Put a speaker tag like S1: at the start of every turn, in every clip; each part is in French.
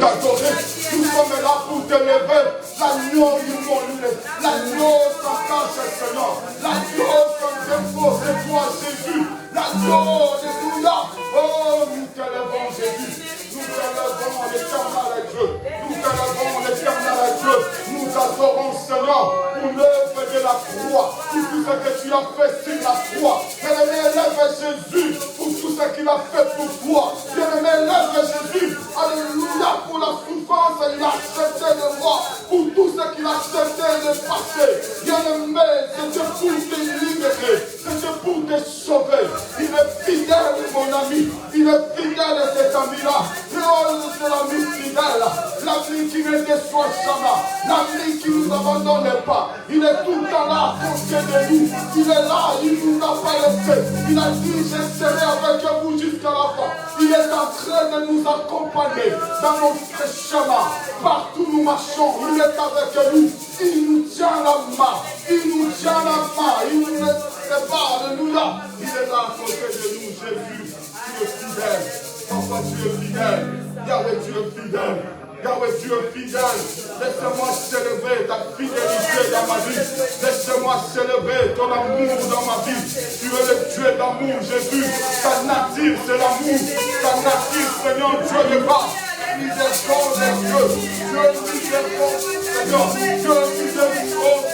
S1: t'adorer. Nous sommes là pour t'élever. L'agneau immolé, l'agneau sans tache, Seigneur. L'agneau sans défaut, c'est toi, Jésus. L'agneau, alléluia. Oh, nous t'élevons, Jésus. Nous t'élevons l'éternel Dieu. Nous t'élevons l'éternel Dieu. Nous t'adorons, Seigneur, pour l'œuvre de la croix, pour tout ce que tu as fait sur la croix. Bien-aimé, élève Jésus pour tout ce qu'il a fait pour toi. Bien-aimé, élève Jésus, alléluia, pour la souffrance, il a accepté de moi, pour tout ce qu'il a accepté de passer. Bien-aimé, c'était pour te libérer, c'était pour te sauver. Il est fidèle, mon ami, il est fidèle, cet ami-là. C'est l'ami fidèle, l'ami qui ne déçoit jamais, l'ami qui ne nous abandonne pas. Il est tout le temps là à côté de nous. Il est là, il ne nous a pas laissé. Il a dit, je serai avec vous jusqu'à la fin. Il est en train de nous accompagner dans notre chemin. Partout nous marchons, il est avec nous. Il nous tient la main. Il nous tient la main. Il nous laisse pas. Alléluia. Il est là à côté de nous. Jésus, tu es fidèle. Papa, tu es fidèle. Yahweh, tu es fidèle. Yahweh, tu es fidèle. Laisse-moi célébrer ta fidélité dans ma vie. Laisse-moi célébrer ton amour dans ma vie. Tu es le Dieu d'amour, Jésus. Ta nature, c'est l'amour. Ta nature, Seigneur, Dieu de bas. Miséricorde de Dieu. Dieu miséricorde, Seigneur. Dieu miséricorde,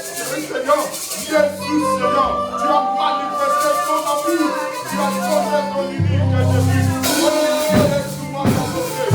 S1: Seigneur. Jésus, Seigneur. Tu as manifesté ton amour. Tu as donné ton unique Jésus. Oh, laisse-moi t'adorer.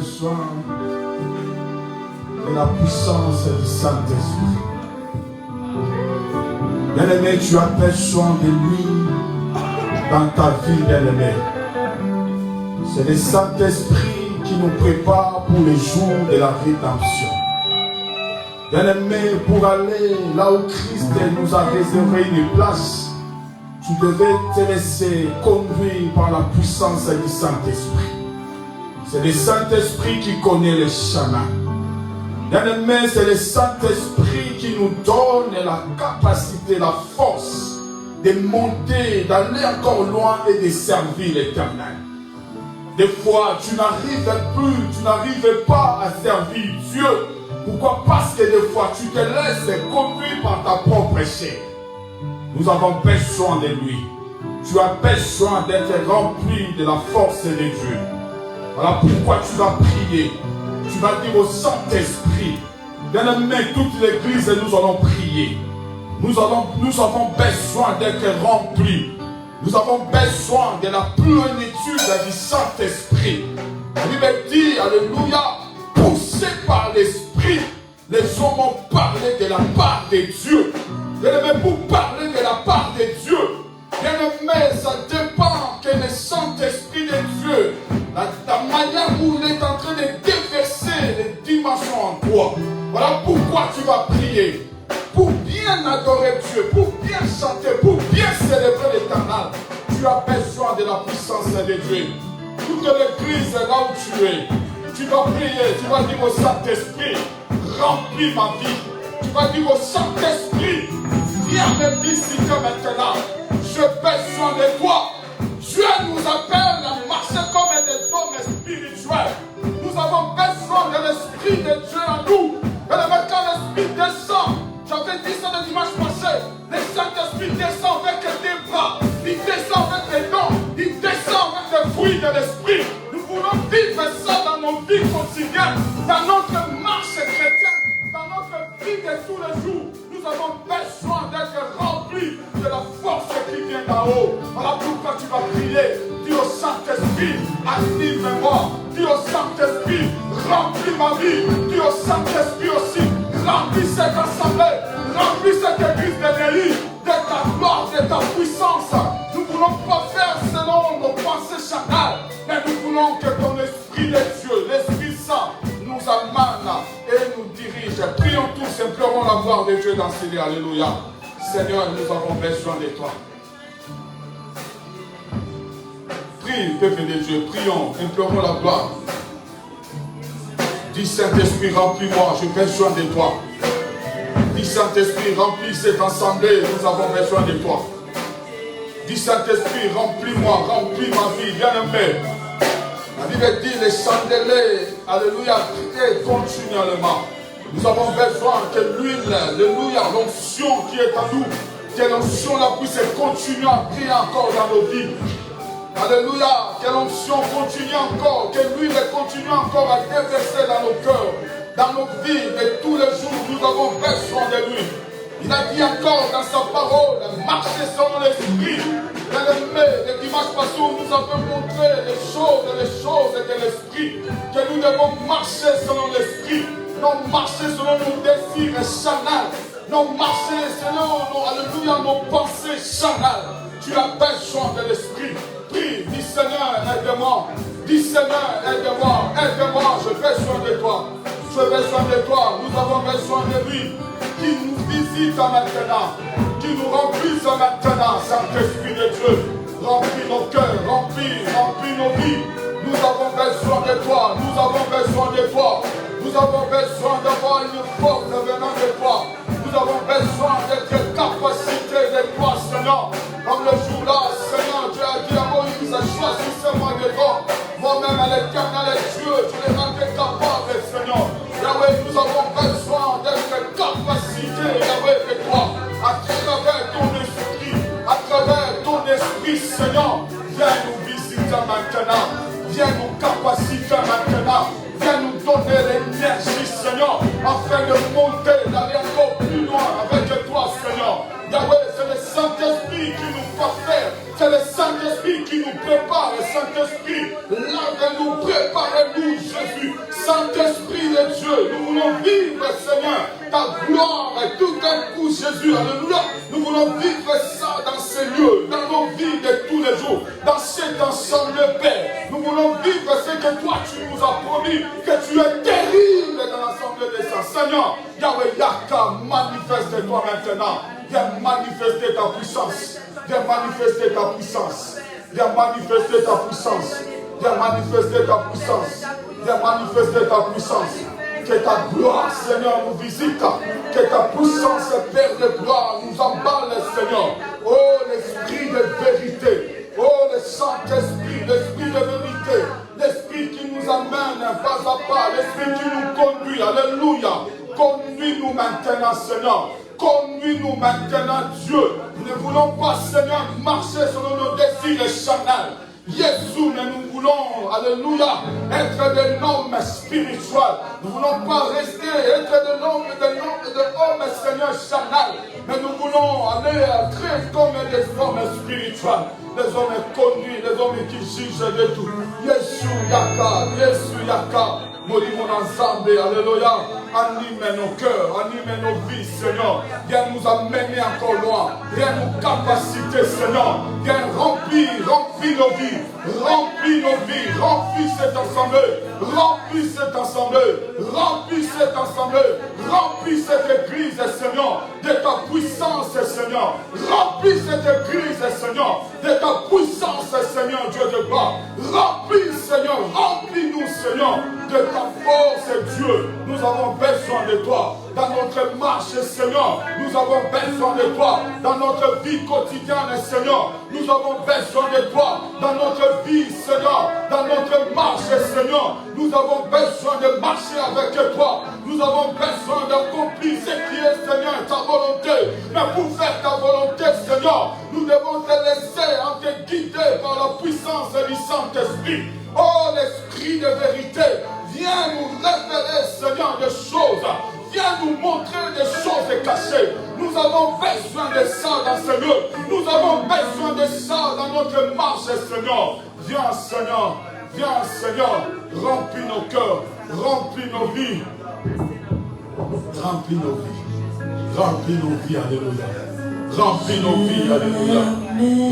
S1: besoin de la puissance du Saint-Esprit. Bien-aimé, tu as besoin de lui dans ta vie, bien-aimé. C'est le Saint-Esprit qui nous prépare pour les jours de la rédemption. Bien-aimé, pour aller là où Christ nous a réservé une place, tu devais te laisser conduire par la puissance du Saint-Esprit. C'est le Saint-Esprit qui connaît les chemins. Bien-aimé, c'est le Saint-Esprit qui nous donne la capacité, la force de monter, d'aller encore loin et de servir l'Éternel. Des fois, tu n'arrives pas à servir Dieu. Pourquoi? Parce que des fois, tu te laisses conduire par ta propre chair. Nous avons besoin de lui. Tu as besoin d'être rempli de la force de Dieu. Voilà pourquoi tu vas prier. Tu vas dire au Saint-Esprit, bien-aimé, toute l'église, nous allons prier. Nous avons besoin d'être remplis. Nous avons besoin de la plénitude du Saint-Esprit. La Bible dit, alléluia, poussé par l'Esprit, les hommes ont parlé de la part de Dieu. Bien-aimé, pour parler de la part de Dieu, bien-aimé, ça dépend que le Saint-Esprit de Dieu, la manière où il est en train de déverser les dimensions en toi. Voilà pourquoi tu vas prier. Pour bien adorer Dieu, pour bien chanter, pour bien célébrer l'Éternel, tu as besoin de la puissance de Dieu. Toute l'église là où tu es, tu vas prier, tu vas dire au Saint-Esprit, remplis ma vie. Tu vas dire au Saint-Esprit, viens me visiter maintenant. J'ai besoin de toi. Dieu nous appelle à marcher comme des hommes spirituels. Nous avons besoin de l'Esprit de Dieu en nous. Et quand l'Esprit descend, j'avais dit ça le dimanche passé, le Saint-Esprit descend avec des bras, il descend avec des dons, il descend avec des fruits de l'Esprit. Nous voulons vivre ça dans nos vies quotidiennes, dans notre marche chrétienne, dans notre vie de tous les jours. Nous avons besoin d'être remplis de la force qui vient d'en haut. Voilà pourquoi tu vas prier. Dis au Saint-Esprit, anime-moi. Dis au Saint-Esprit, remplis ma vie. Dis au Saint-Esprit aussi, remplis cette assemblée, remplis cette église de Néhi, de ta gloire, de ta puissance. Nous ne voulons pas faire selon nos pensées charnelles, mais nous voulons que ton Esprit de Dieu, l'Esprit Saint, nous amène et nous dirige. Prions tous, implorons la gloire de Dieu dans ce lieu. Alléluia. Seigneur, nous avons besoin de toi. Prie, peuple de Dieu, prions, implorons la gloire. Dis Saint-Esprit, remplis-moi, j'ai besoin de toi. Dis Saint-Esprit, remplis cette assemblée, nous avons besoin de toi. Dis Saint-Esprit, remplis-moi, remplis ma vie, bien-aimé. La Bible dit les chandeliers, alléluia, briller continuellement. Nous avons besoin que l'huile, alléluia, l'onction qui est en nous, que l'onction la puisse continuer à briller encore dans nos vies. Alléluia, que l'onction continue encore, que l'huile continue encore à déverser dans nos cœurs, dans nos vies, et tous les jours nous avons besoin de lui. Il a dit encore dans sa parole, marchez selon l'Esprit. Le dimanche passé, nous avons montré les choses de l'Esprit, que nous devons marcher selon l'Esprit, non marcher selon nos désirs charnels, non marcher selon nos pensées charnelles. Tu as besoin de l'Esprit. Prie, dis Seigneur, aide-moi. Dis Seigneur, aide-moi, aide-moi, j'ai besoin de toi. J'ai besoin de toi, nous avons besoin de lui. Qui nous visite maintenant, qui nous remplisse maintenant, Saint-Esprit de Dieu. Remplis nos cœurs, remplis nos vies. Nous avons besoin de toi, nous avons besoin de toi. Nous avons besoin d'avoir une force venant de toi. Nous avons besoin d'être capacité de toi, Seigneur. Comme le jour-là, Seigneur, Dieu a dit à Moïse, choisissez-moi de toi. Moi-même, à l'Éternel et Dieu, tu les rendais capables, Seigneur. Yahweh, nous avons besoin d'être capacité, Yahweh, de toi. À travers ton esprit, Seigneur, viens nous visiter maintenant. Viens nous capaciter maintenant. Viens nous donner l'énergie, Seigneur, afin de monter, d'aller encore plus loin avec toi, Seigneur. Yahweh, c'est le Saint-Esprit qui nous fait faire. C'est le Saint-Esprit qui nous prépare, Saint-Esprit, lave-nous, prépare-nous, Jésus. Saint-Esprit de Dieu, nous voulons vivre, Seigneur, ta gloire tout un coup, Jésus. Alléluia. Nous voulons vivre ça dans ces lieux, dans nos vies de tous les jours, dans cet ensemble, Père. Nous voulons vivre ce que toi, tu nous as promis, que tu es terrible dans l'ensemble des saints. Seigneur, Yahweh Yaka, manifeste-toi maintenant. Viens manifester ta puissance. Viens manifester ta puissance. Viens manifester ta puissance. Viens manifester ta puissance. Viens manifester ta puissance. Que ta gloire, Seigneur, nous visite. Que ta puissance, Père de gloire, nous emballe, Seigneur. Oh, l'esprit de vérité. Oh, le Saint-Esprit, l'esprit de vérité. L'esprit qui nous amène pas à pas. L'esprit qui nous conduit. Alléluia. Conduis-nous maintenant, Seigneur. Conduis-nous maintenant, Dieu. Nous ne voulons pas, Seigneur, marcher selon nos désirs charnels. Jésus, mais nous voulons, alléluia, être des hommes spirituels. Nous ne voulons pas rester, être des hommes, Seigneur, charnels. Mais nous voulons aller être comme des hommes spirituels. Des hommes conduits, des hommes qui jugent de tout. Jésus, Yaka. Maudit mon ensemble, alléluia. Anime nos cœurs, anime nos vies, Seigneur. Viens nous amener encore loin. Viens nous capaciter, Seigneur. Viens remplir nos vies. Remplis nos vies. Remplis cette assemblée. Remplis cette assemblée. Remplis cette assemblée. Remplis cette église, Seigneur, de ta puissance, Seigneur. Remplis cette église, Seigneur, de ta puissance, Seigneur, Dieu de gloire. Remplis, Seigneur. Remplis-nous, Seigneur, de ta force, Dieu. Nous avons besoin de toi dans notre marche, Seigneur. Nous avons besoin de toi dans notre vie quotidienne, Seigneur. Nous avons besoin de toi dans notre vie, Seigneur. Dans notre marche, Seigneur. Nous avons besoin de marcher avec toi. Nous avons besoin d'accomplir ce qui est, Seigneur, ta volonté. Mais pour faire ta volonté, Seigneur, nous devons te laisser en te guider par la puissance du Saint-Esprit. Oh, l'Esprit de vérité, viens nous révéler, Seigneur, des choses. Viens nous montrer des choses cachées. Nous avons besoin de ça dans ce lieu. Nous avons besoin de ça dans notre marche, Seigneur. Viens, Seigneur. Viens, Seigneur. Remplis nos cœurs. Remplis nos vies. Remplis nos vies. Remplis nos vies, alléluia. Remplis nos vies, alléluia.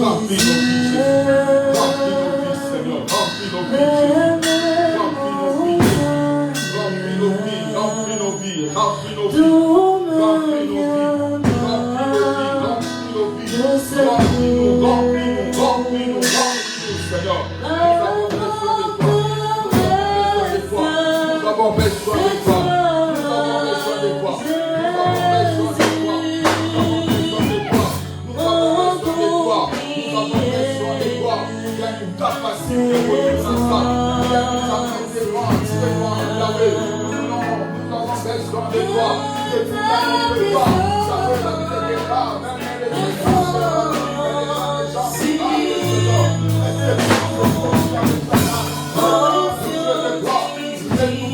S1: Remplis nos vies, Jésus. Remplis nos vies, Seigneur. Remplis nos vies, Jésus. Remplis nos vies. Remplis nos vies. Remplis nos vies. Remplis nos vies. Remplis nos vies. Remplis nos vies. Remplis-nous. Remplis-nous. Remplis-nous. Remplis-nous, Seigneur. Nous avons besoin de toi. Nous avons besoin de toi. Nous avons besoin de toi. Nous avons besoin de toi. Nous avons besoin de toi. Il y a une capacité pour nous ensemble. Il y a une capacité pour nous ensemble. Nous avons besoin de toi. Que tu n'arrives pas. Ça veut la vie des départ. Même les gens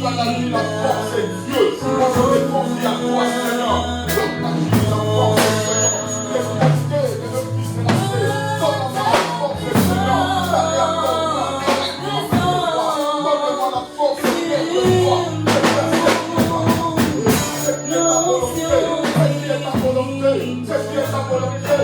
S1: la vie, la force est Dieu. Moi, je me confie à toi, Seigneur. Donne la vie, la force, Seigneur. L'efficacité de le Fils de la paix. Donne-moi la force, Seigneur. D'aller à ton plan. Donne-moi la force, Seigneur, de toi. C'est ta volonté. C'est ta volonté. C'est ta volonté.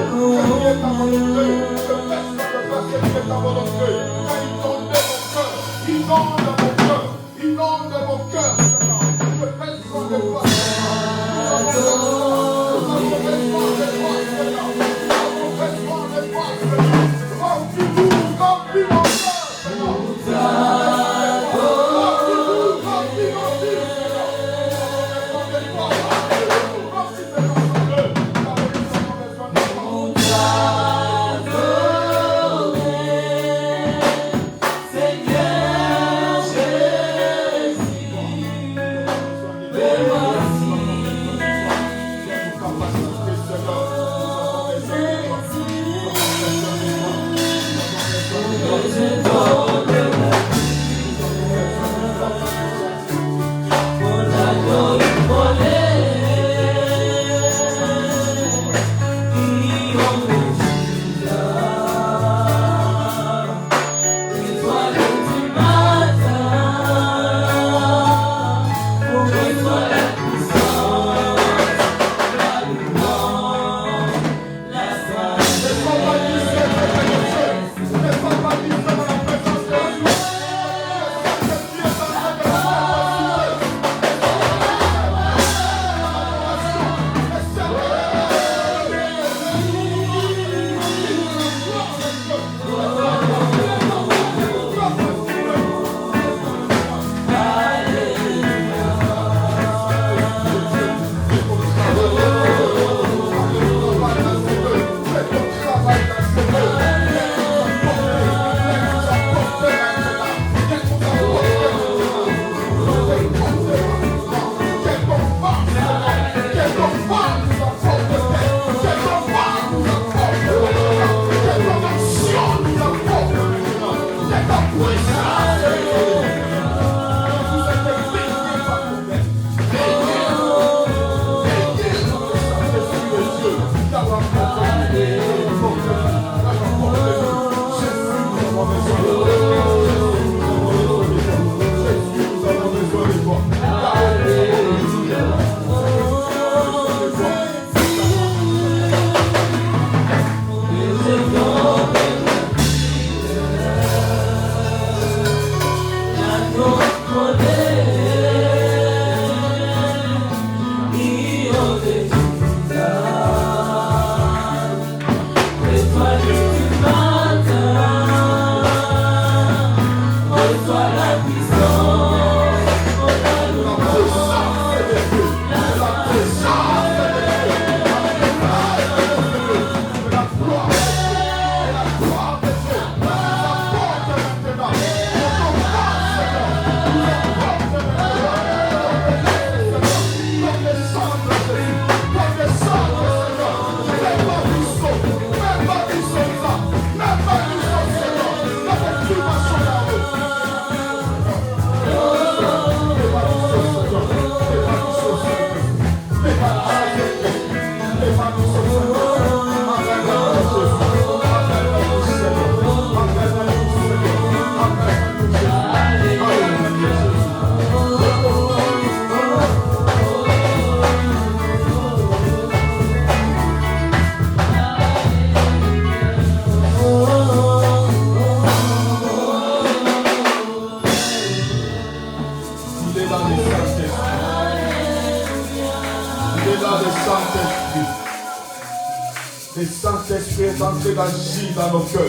S1: est en train d'agir dans nos cœurs.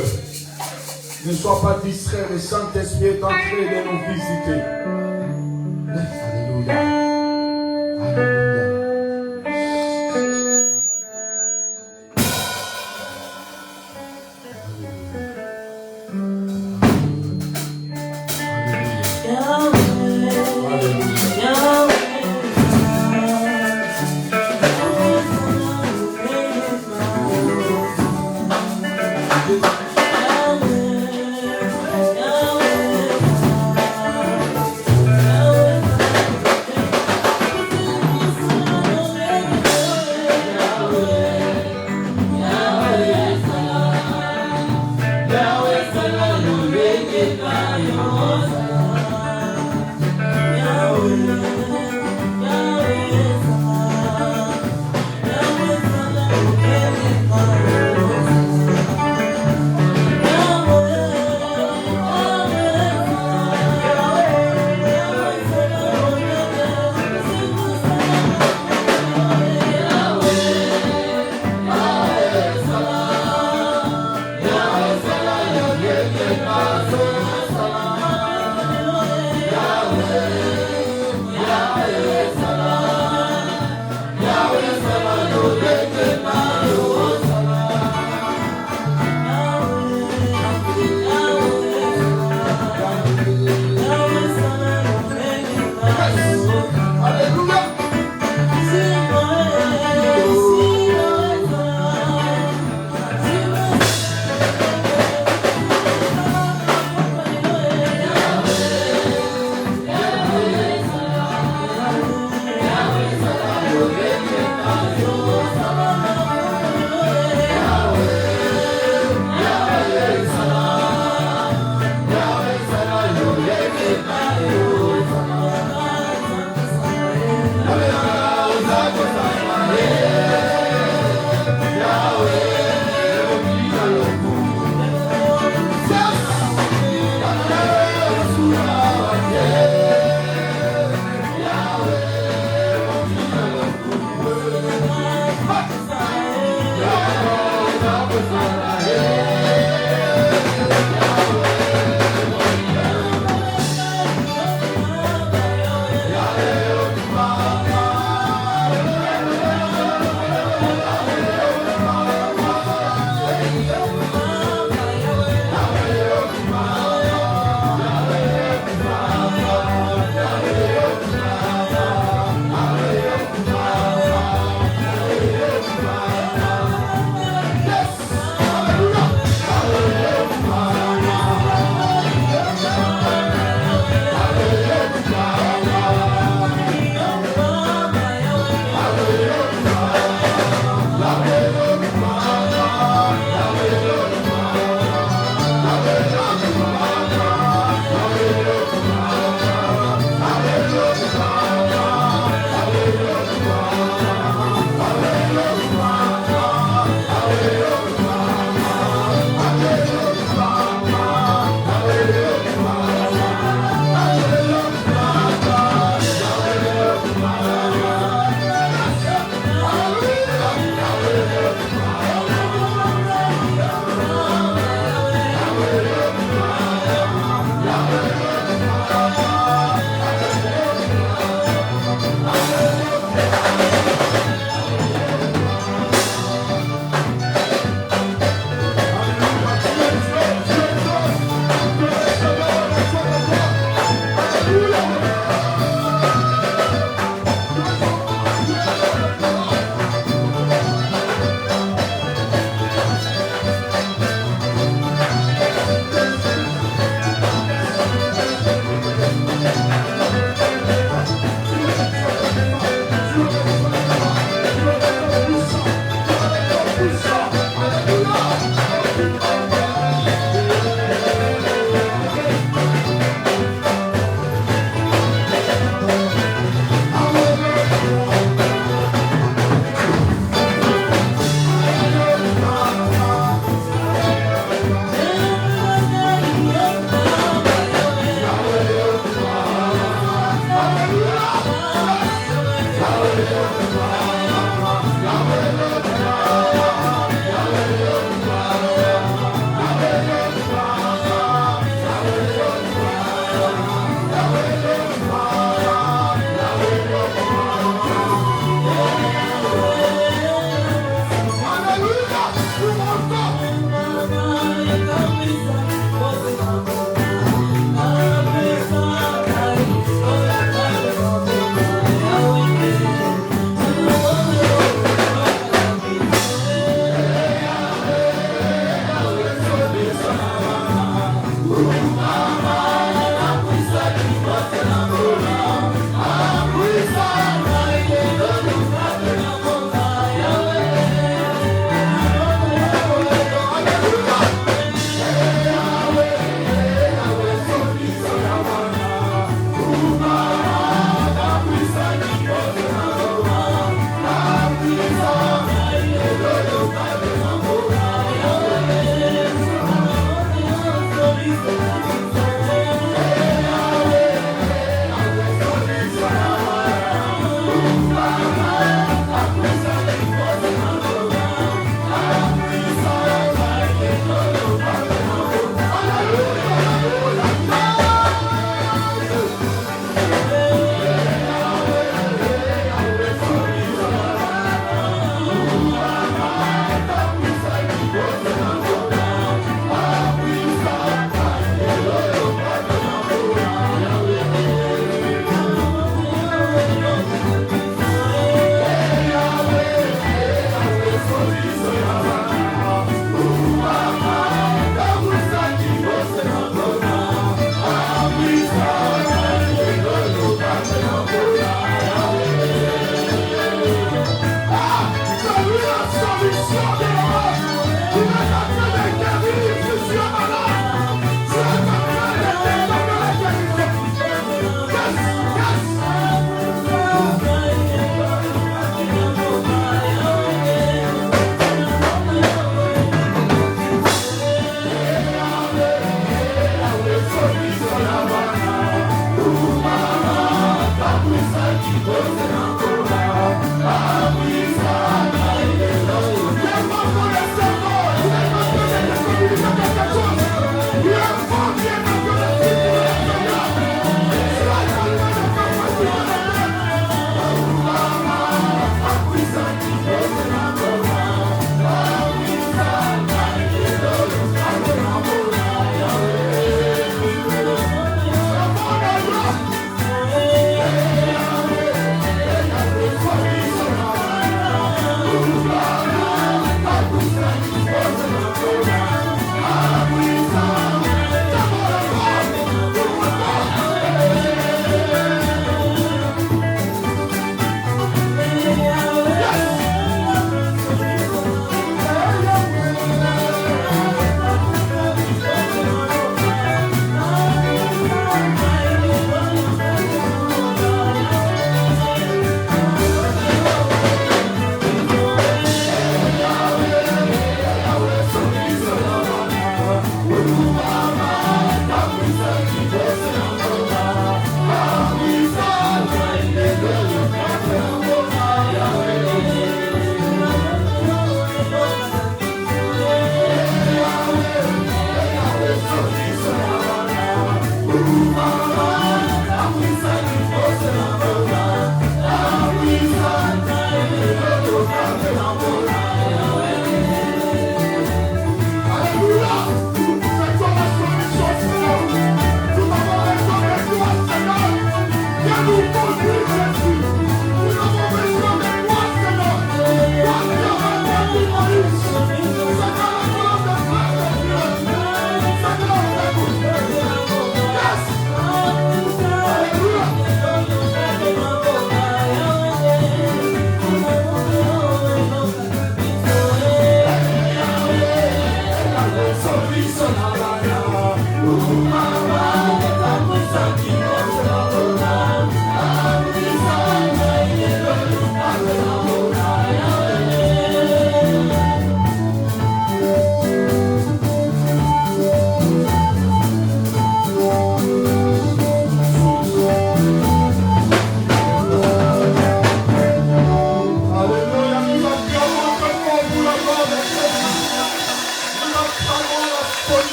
S1: Ne sois pas distrait, le Saint-Esprit est en train de nous visiter. Alléluia. Alléluia.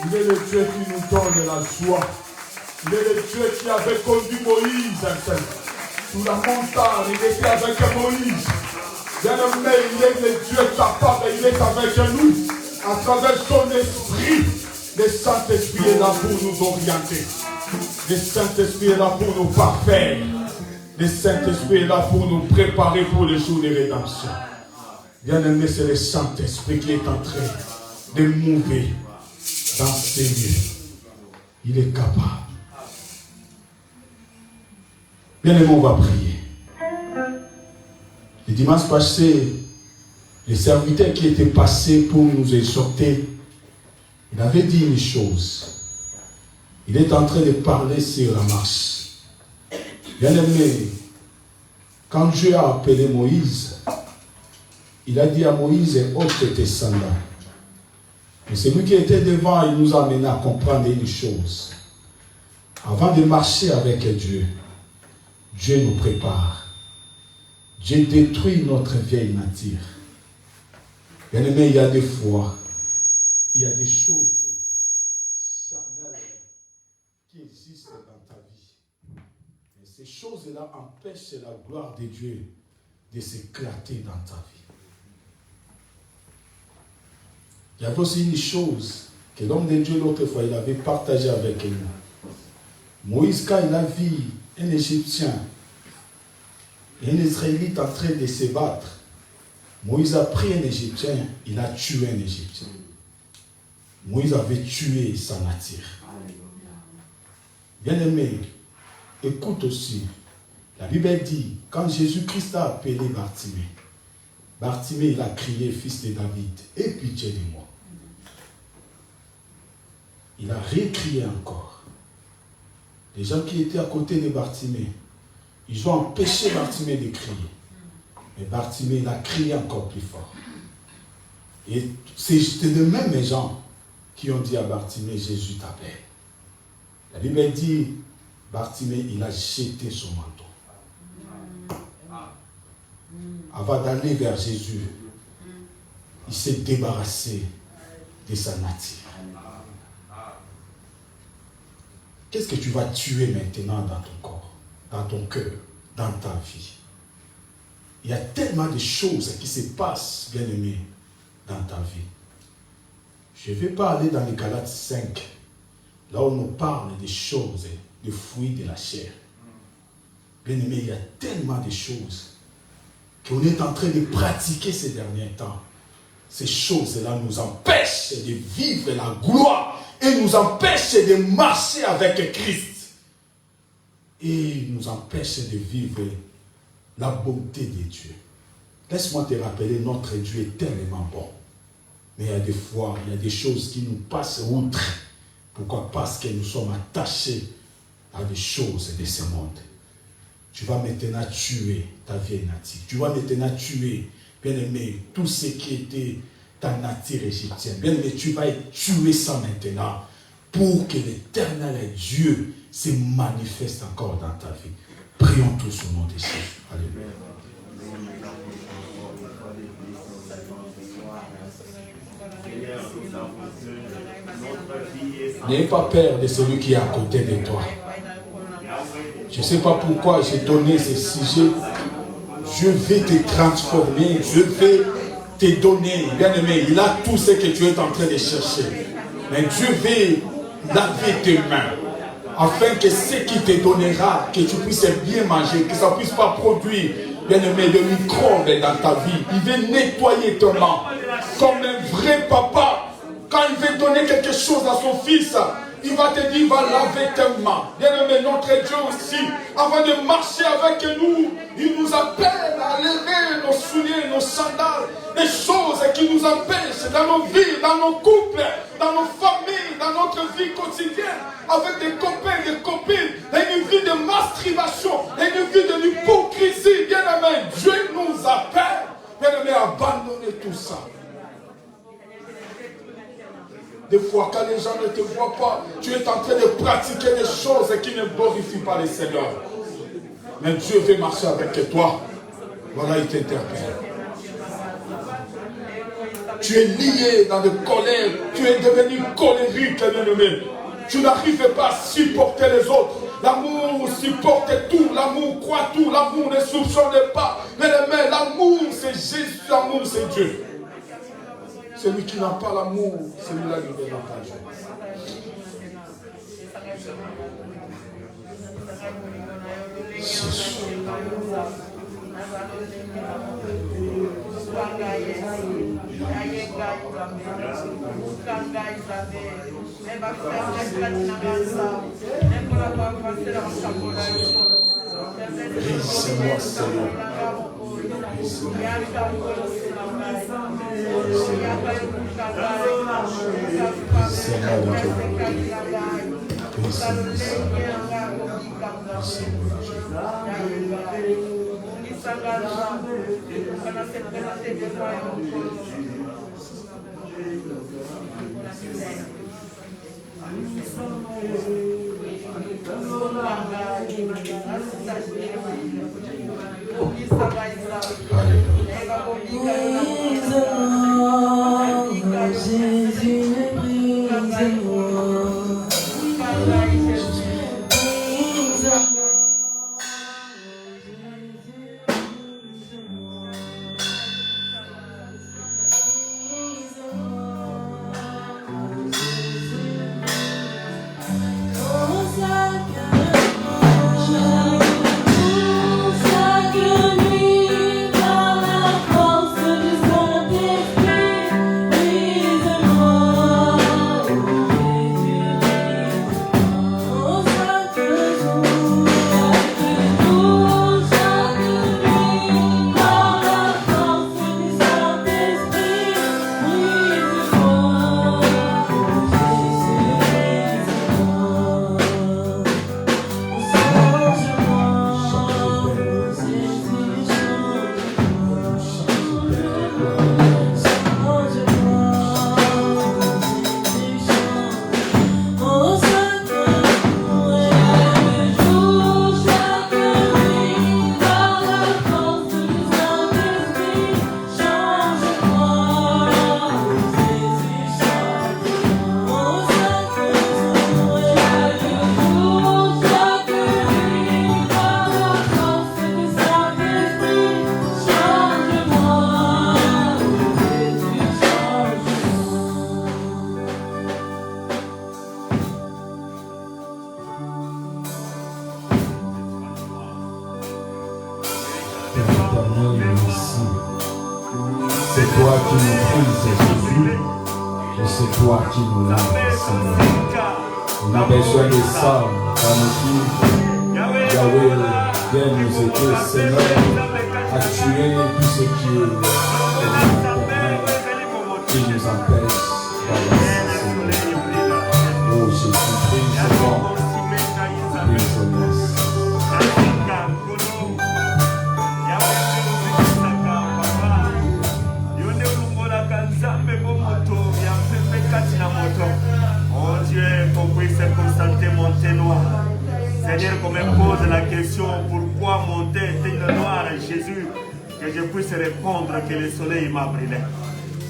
S1: Il est le Dieu qui nous donne la joie. Il est le Dieu qui avait conduit Moïse sous la montagne. Il était avec Moïse. Bien-aimé, il est le Dieu capable. Il est avec nous. À travers son esprit, le Saint-Esprit est là pour nous orienter. Le Saint-Esprit est là pour nous parfaire. Le Saint-Esprit est là pour nous préparer pour le jour de rédemption. Bien-aimé, c'est le Saint-Esprit qui est en train de mouver dans ces lieux. Il est capable. Bien-aimé, on va prier. Le dimanche passé, les serviteurs qui étaient passés pour nous exhorter, il avait dit une chose. Il est en train de parler sur la marche. Bien-aimé, quand Dieu a appelé Moïse, il a dit à Moïse, ôte tes sandales. Mais celui qui était devant, il nous a amené à comprendre une chose. Avant de marcher avec Dieu, Dieu nous prépare. Dieu détruit notre vieille nature. Bien-aimé, il y a des fois, il y a des choses charnelles qui existent dans ta vie. Et ces choses-là empêchent la gloire de Dieu de s'éclater dans ta vie. Il y avait aussi une chose que l'homme de Dieu l'autre fois, il avait partagé avec nous. Moïse, quand il a vu un Égyptien et un Israélite en train de se battre, Moïse a pris un Égyptien, il a tué un Égyptien. Moïse avait tué sa nature. Bien-aimé, écoute aussi. La Bible dit, quand Jésus-Christ a appelé Bartimée, Bartimée, il a crié, fils de David, aie pitié de moi. Il a récrié encore. Les gens qui étaient à côté de Bartimée, ils ont empêché Bartimée de crier. Mais Bartimée, il a crié encore plus fort. Et c'était les mêmes gens qui ont dit à Bartimée, Jésus t'appelle. La Bible dit, Bartimée, il a jeté son manteau. Avant d'aller vers Jésus, il s'est débarrassé de sa nature. Qu'est-ce que tu vas tuer maintenant dans ton corps, dans ton cœur, dans ta vie? Il y a tellement de choses qui se passent, bien-aimé, dans ta vie. Je ne vais pas aller dans les Galates 5, là où on nous parle des choses, des fruits de la chair. Bien-aimé, il y a tellement de choses qu'on est en train de pratiquer ces derniers temps. Ces choses-là nous empêchent de vivre la gloire et nous empêchent de marcher avec Christ. Et nous empêchent de vivre la bonté de Dieu. Laisse-moi te rappeler, notre Dieu est tellement bon. Mais il y a des fois, il y a des choses qui nous passent outre. Pourquoi? Parce que nous sommes attachés à des choses de ce monde. Tu vas maintenant tuer ta vieille nature. Tu vas maintenant tuer, bien-aimé, tout ce qui était ta nature égyptienne. Bien-aimé, tu vas tuer ça maintenant pour que l'Éternel Dieu se manifeste encore dans ta vie. Prions tous au nom de Jésus. Alléluia. N'ayez pas peur de celui qui est à côté de toi. Je ne sais pas pourquoi j'ai donné ce sujet. Je vais te transformer. Je vais te donner. Bien-aimé, il a tout ce que tu es en train de chercher. Mais Dieu veut laver tes mains. Afin que ce qui te donnera, que tu puisses bien manger, que ça ne puisse pas produire, bien-aimé, de microbes dans ta vie. Il veut nettoyer tes mains. Comme un vrai papa, quand il veut donner quelque chose à son fils, il va te dire, va laver tes mains. Bien-aimé, notre Dieu aussi, avant de marcher avec nous, il nous appelle à lever nos sandales, les choses qui nous empêchent dans nos vies, dans nos couples, dans nos familles, dans notre vie quotidienne, avec des copains, des copines, et une vie de masturbation, et une vie de l'hypocrisie. Bien-aimé, Dieu nous appelle, bien-aimé, à abandonner tout ça. Des fois, quand les gens ne te voient pas, tu es en train de pratiquer des choses qui ne glorifient pas le Seigneur. Mais Dieu veut marcher avec toi. Voilà, il t'interpelle. Tu es lié dans des colères. Tu es devenu colérique, bien-aimé. Tu n'arrives pas à supporter les autres. L'amour supporte tout. L'amour croit tout. L'amour ne soupçonne pas. Bien-aimé, l'amour, c'est Jésus. L'amour, c'est Dieu. Celui qui n'a pas l'amour, celui-là ne verra pas Dieu. C'est sûr. Brise-moi, Seigneur.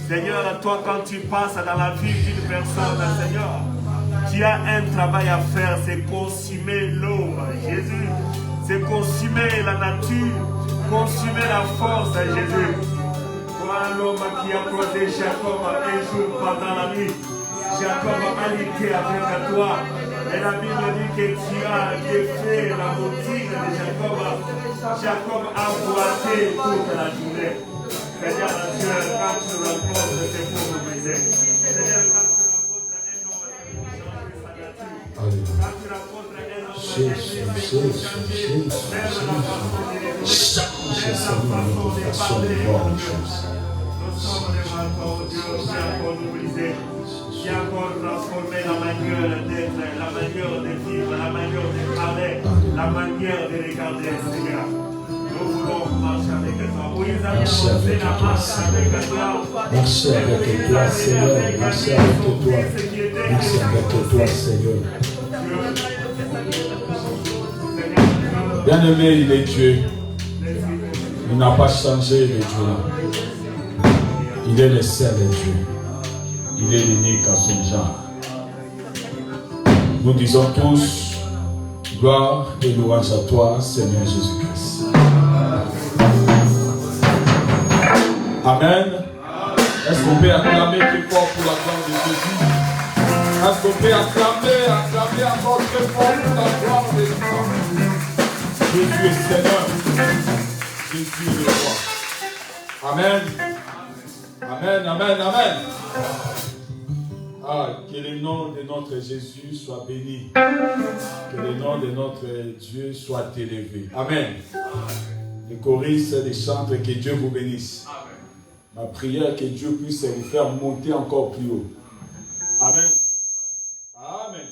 S2: Seigneur, toi quand tu passes dans la vie d'une personne, Seigneur, tu as un travail à faire, c'est consumer l'homme, Jésus, c'est consumer la nature, consumer la force, Jésus. Toi l'homme qui a croisé Jacob un jour pendant la nuit, Jacob a lutté avec toi, et la Bible dit que tu as défait la montine de Jacob. Jacob a boité toute la journée. Seigneur, Dieu, quand tu rencontres, c'est pour nous briser. Seigneur, quand tu rencontres un homme, c'est pour changer sa nature. Quand tu rencontres un homme,
S1: Change, Seigneur, notre façon de voir les choses.
S2: Qui a encore transformé la manière d'être, la manière de vivre, la manière de parler, la manière de regarder, Seigneur. Nous voulons marcher avec toi. Oui, nous allons commencer la marche avec toi.
S1: Marcher avec toi, Seigneur. Marcher avec toi. Marcher avec toi, Seigneur. Bien-aimé, il est Dieu. Il n'a pas changé, le Dieu. Il est le seul Dieu. Il est l'unique à son genre. Nous disons tous, gloire et louange à toi, Seigneur Jésus-Christ. Amen. Est-ce qu'on peut acclamer plus fort pour la gloire de Jésus? Est-ce qu'on peut acclamer encore très fort pour la gloire de Jésus? Jésus est Seigneur. Jésus est le roi. Amen. Amen, amen, amen. Ah, que le nom de notre Jésus soit béni. Que le nom de notre Dieu soit élevé. Amen. Les choristes, les chantres, que Dieu vous bénisse. Ma prière, que Dieu puisse vous faire monter encore plus haut. Amen. Amen.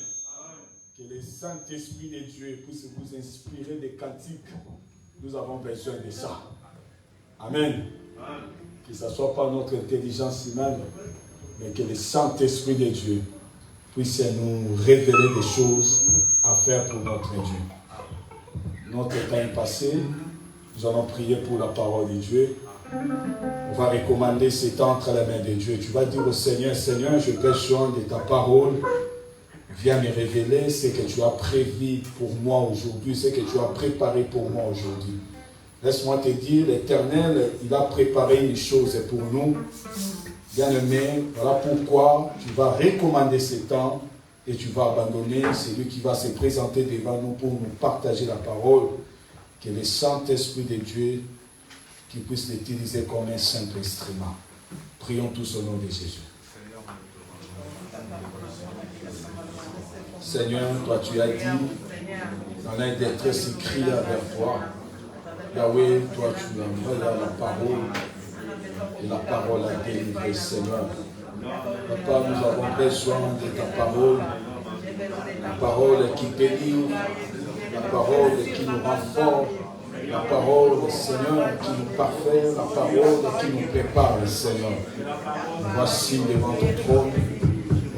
S1: Que le Saint-Esprit de Dieu puisse vous inspirer des cantiques. Nous avons besoin de ça. Amen. Que ce ne soit pas notre intelligence humaine, mais que le Saint-Esprit de Dieu puisse nous révéler des choses à faire pour notre Dieu. Notre temps est passé. Nous allons prier pour la parole de Dieu. On va recommander ce temps entre les mains de Dieu. Tu vas dire au Seigneur, Seigneur, je pèse besoin de ta parole. Viens me révéler ce que tu as prévu pour moi aujourd'hui, ce que tu as préparé pour moi aujourd'hui. Laisse-moi te dire, l'Éternel, il a préparé une chose pour nous. Bien-aimé, voilà pourquoi tu vas recommander ce temps et tu vas abandonner celui qui va se présenter devant nous pour nous partager la parole. Que le Saint-Esprit de Dieu qui puisse l'utiliser comme un simple instrument. Prions tous au nom de Jésus. Seigneur, toi tu as dit, dans un détresse crie vers toi. Yahweh, toi tu envoies la parole et la parole a délivré, Seigneur. Papa, nous avons besoin de ta parole, la parole qui délivre, la parole qui nous rend forts, la parole, Seigneur, qui nous parfait, la parole qui nous prépare, Seigneur. Voici devant ton trône,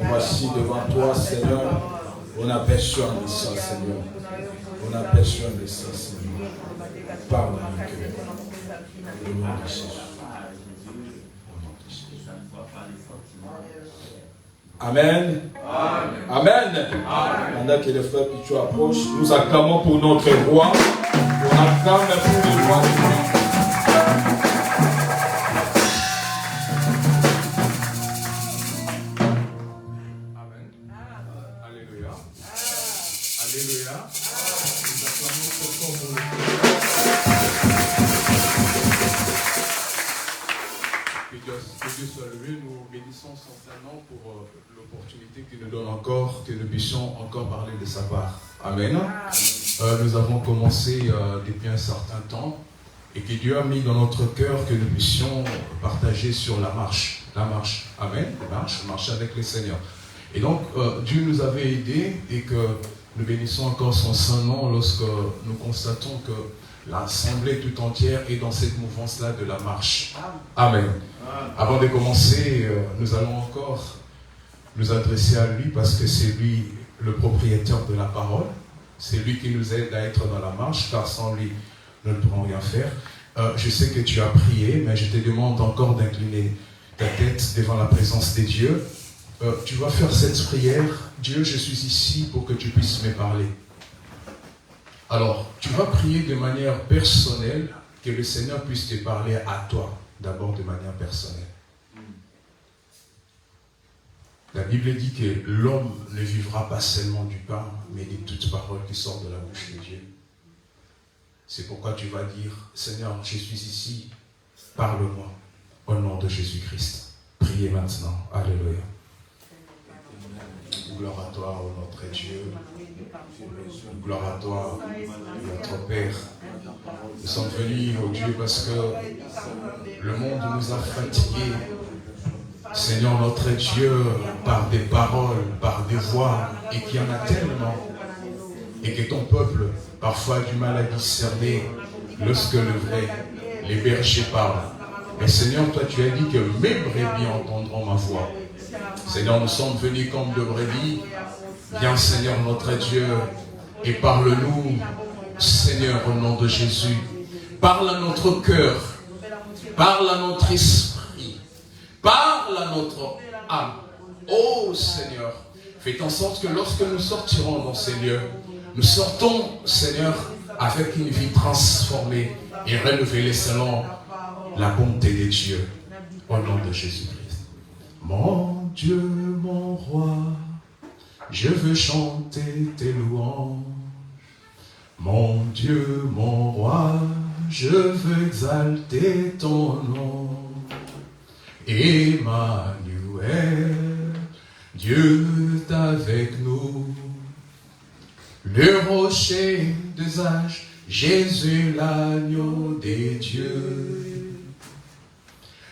S1: voici devant toi, Seigneur. On a besoin de ça, Seigneur. On a besoin de ça, Seigneur. Parle avec eux. Au nom de Jésus. Amen. Amen. Pendant que les frères Pichou approchent, nous acclamons pour notre roi. On acclame pour le roi de Dieu. Amen. Alléluia. Alléluia. Nous acclamons très fort pour le Que Dieu soit loué, nous bénissons son Saint-Nom pour l'opportunité qu'il nous donne encore, que nous puissions encore parler de sa part. Amen. Nous avons commencé depuis un certain temps et que Dieu a mis dans notre cœur que nous puissions partager sur la marche. La marche. Amen. La marche, marcher avec le Seigneur. Et donc, Dieu nous avait aidés et que nous bénissons encore son Saint-Nom lorsque nous constatons que l'Assemblée tout entière est dans cette mouvance-là de la marche. Amen. Avant de commencer, nous allons encore nous adresser à lui parce que c'est lui le propriétaire de la parole. C'est lui qui nous aide à être dans la marche, car sans lui, nous ne pourrons rien faire. Je sais que tu as prié, mais je te demande encore d'incliner ta tête devant la présence de Dieu. Tu vas faire cette prière. Dieu, je suis ici pour que tu puisses me parler. Alors, tu vas prier de manière personnelle, que le Seigneur puisse te parler à toi, d'abord de manière personnelle. La Bible dit que l'homme ne vivra pas seulement du pain, mais de toute parole qui sort de la bouche de Dieu. C'est pourquoi tu vas dire, Seigneur, je suis ici, parle-moi, au nom de Jésus-Christ. Priez maintenant. Alléluia.
S3: gloire à toi, ô notre Dieu. Gloire à toi, notre Père. Nous sommes venus, ô Dieu, parce que le monde nous a fatigués. Seigneur notre Dieu, par des paroles, par des voix, et qu'il y en a tellement. Et que ton peuple, parfois, a du mal à discerner lorsque les bergers parlent. Mais Seigneur, toi tu as dit que mes brebis entendront ma voix. Seigneur, nous sommes venus comme de brebis. Viens Seigneur notre Dieu et parle-nous, Seigneur, au nom de Jésus. Parle à notre cœur, parle à notre esprit, parle à notre âme. Oh Seigneur, fais en sorte que lorsque nous sortirons dans ces lieux, nous sortons, Seigneur, avec une vie transformée et renouvelée selon la bonté de Dieu, au nom de Jésus-Christ. Mon Dieu, mon roi, je veux chanter tes louanges. Mon Dieu, mon roi, je veux exalter ton nom. Emmanuel, Dieu est avec nous. Le rocher des âges, Jésus l'agneau des dieux.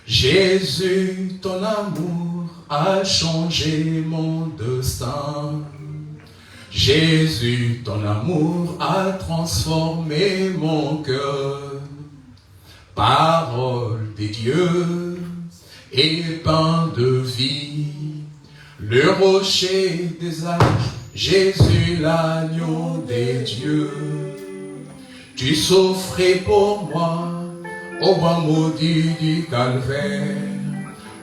S3: Jésus, ton amour a changé mon destin. Jésus, ton amour a transformé mon cœur. Parole des dieux et pain de vie. Le rocher des âges, Jésus l'agneau des dieux. Tu souffrais pour moi au bas maudit du calvaire.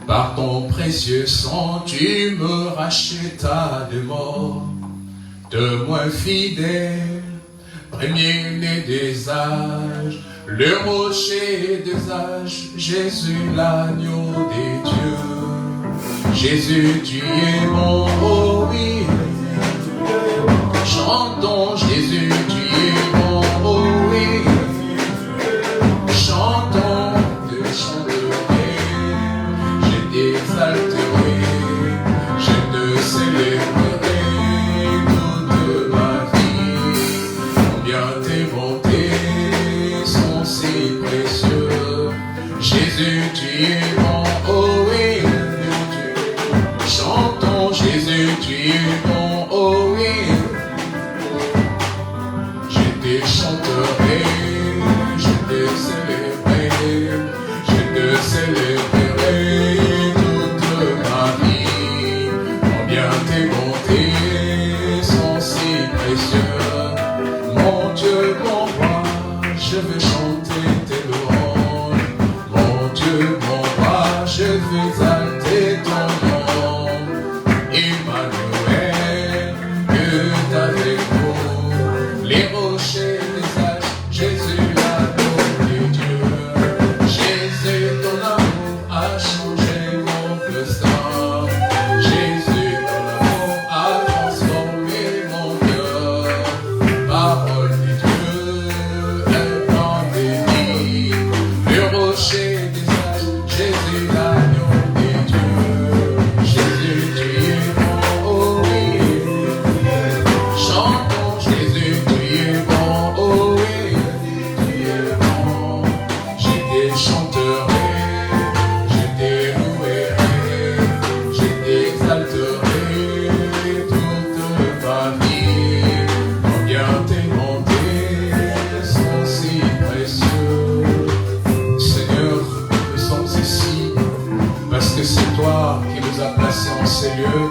S3: Par ton précieux sang, tu me rachetas de mort. De moi fidèle, premier-né des âges, le rocher des âges, Jésus l'agneau des dieux. Jésus, tu es mon oh oui. Chantons Jésus, tu es mon oh oui. Chantons, te chanterai, je t'exalterai, je te célébrerai toute ma vie. Combien tes bontés sont si précieuses. Jésus, tu es mon oh oui. Chantons Jésus, tu es mon oh oui. Je te chanterai, je te célébrerai, je te célébrerai toute ma vie. Combien tes bontés sont si précieuses. Mon Dieu, mon roi, je veux chanter tes louanges. Mon Dieu, mon roi, je veux exalter ton nom. Emmanuel, Dieu est avec nous. Les rochers des âges, Jésus l'agneau de Dieu. Jésus, ton amour a changé mon destin. Jésus, ton amour a transformé mon cœur. Parole de Dieu, un plan de vie. Le rocher des âges, Jésus l'agneau de Dieu. Jésus, tu es mon oh oui. Chantons Jésus, tu es bon, oh oui, tu es bon. Je te chanterai, je te louerai, je t'exalterai toute ma vie. Combien tes bontés sont si précieuses. Seigneur, nous sommes ici parce que c'est toi qui nous as placés en ces lieux,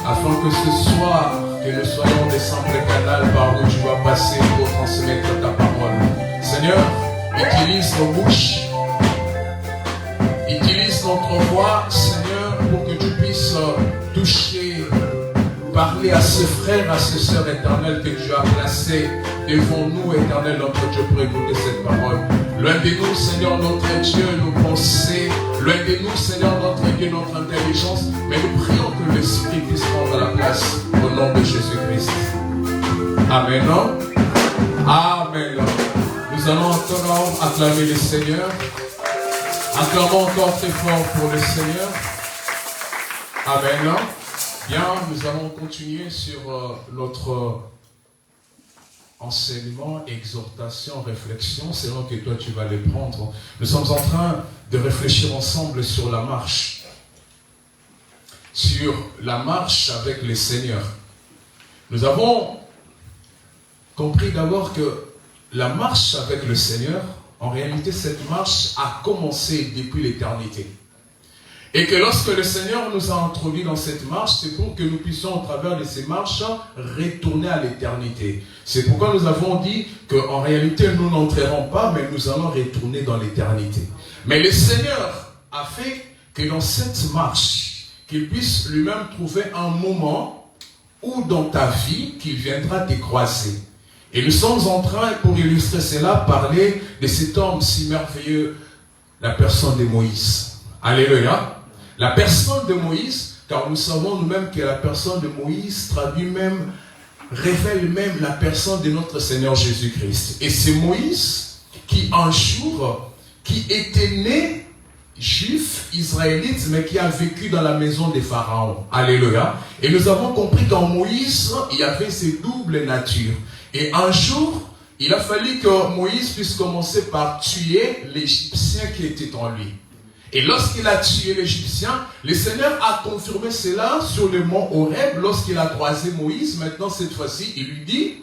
S3: afin que ce soir, que nous soyons des simples canaux par où tu vas passer pour transmettre ta parole. Seigneur, utilise nos bouches, utilise notre voix, Seigneur, pour que tu puisses toucher, parler à ces frères, à ces sœurs éternelles que tu as placés devant nous, éternel notre Dieu, pour écouter cette parole. Loin de nous, Seigneur notre Dieu, nos pensées, loin de nous, Seigneur notre Dieu, notre intelligence, mais nous prions que l'Esprit puisse prendre la place au nom de Jésus-Christ. Amen. Amen. Nous allons encore acclamer le Seigneur. Acclamons encore très fort pour le Seigneur. Amen. Bien, nous allons continuer sur notre enseignement, exhortation, réflexion, selon que toi tu vas les prendre. Nous sommes en train de réfléchir ensemble sur la marche. Sur la marche avec le Seigneur. Nous avons compris d'abord que la marche avec le Seigneur, en réalité cette marche a commencé depuis l'éternité. Et que lorsque le Seigneur nous a introduits dans cette marche, c'est pour que nous puissions, au travers de ces marches, retourner à l'éternité. C'est pourquoi nous avons dit qu'en réalité, nous n'entrerons pas, mais nous allons retourner dans l'éternité. Mais le Seigneur a fait que dans cette marche, qu'il puisse lui-même trouver un moment où dans ta vie, qu'il viendra te croiser. Et nous sommes en train, pour illustrer cela, parler de cet homme si merveilleux, la personne de Moïse. Alléluia. La personne de Moïse, car nous savons nous-mêmes que la personne de Moïse traduit même, révèle même la personne de notre Seigneur Jésus-Christ. Et c'est Moïse qui un jour, qui était né juif, israélite, mais qui a vécu dans la maison des pharaons. Alléluia. Et nous avons compris qu'en Moïse, il y avait ces doubles natures. Et un jour, il a fallu que Moïse puisse commencer par tuer l'Égyptien qui était en lui. Et lorsqu'il a tué l'Égyptien, le Seigneur a confirmé cela sur le mont Horeb lorsqu'il a croisé Moïse. Maintenant, cette fois-ci, il lui dit,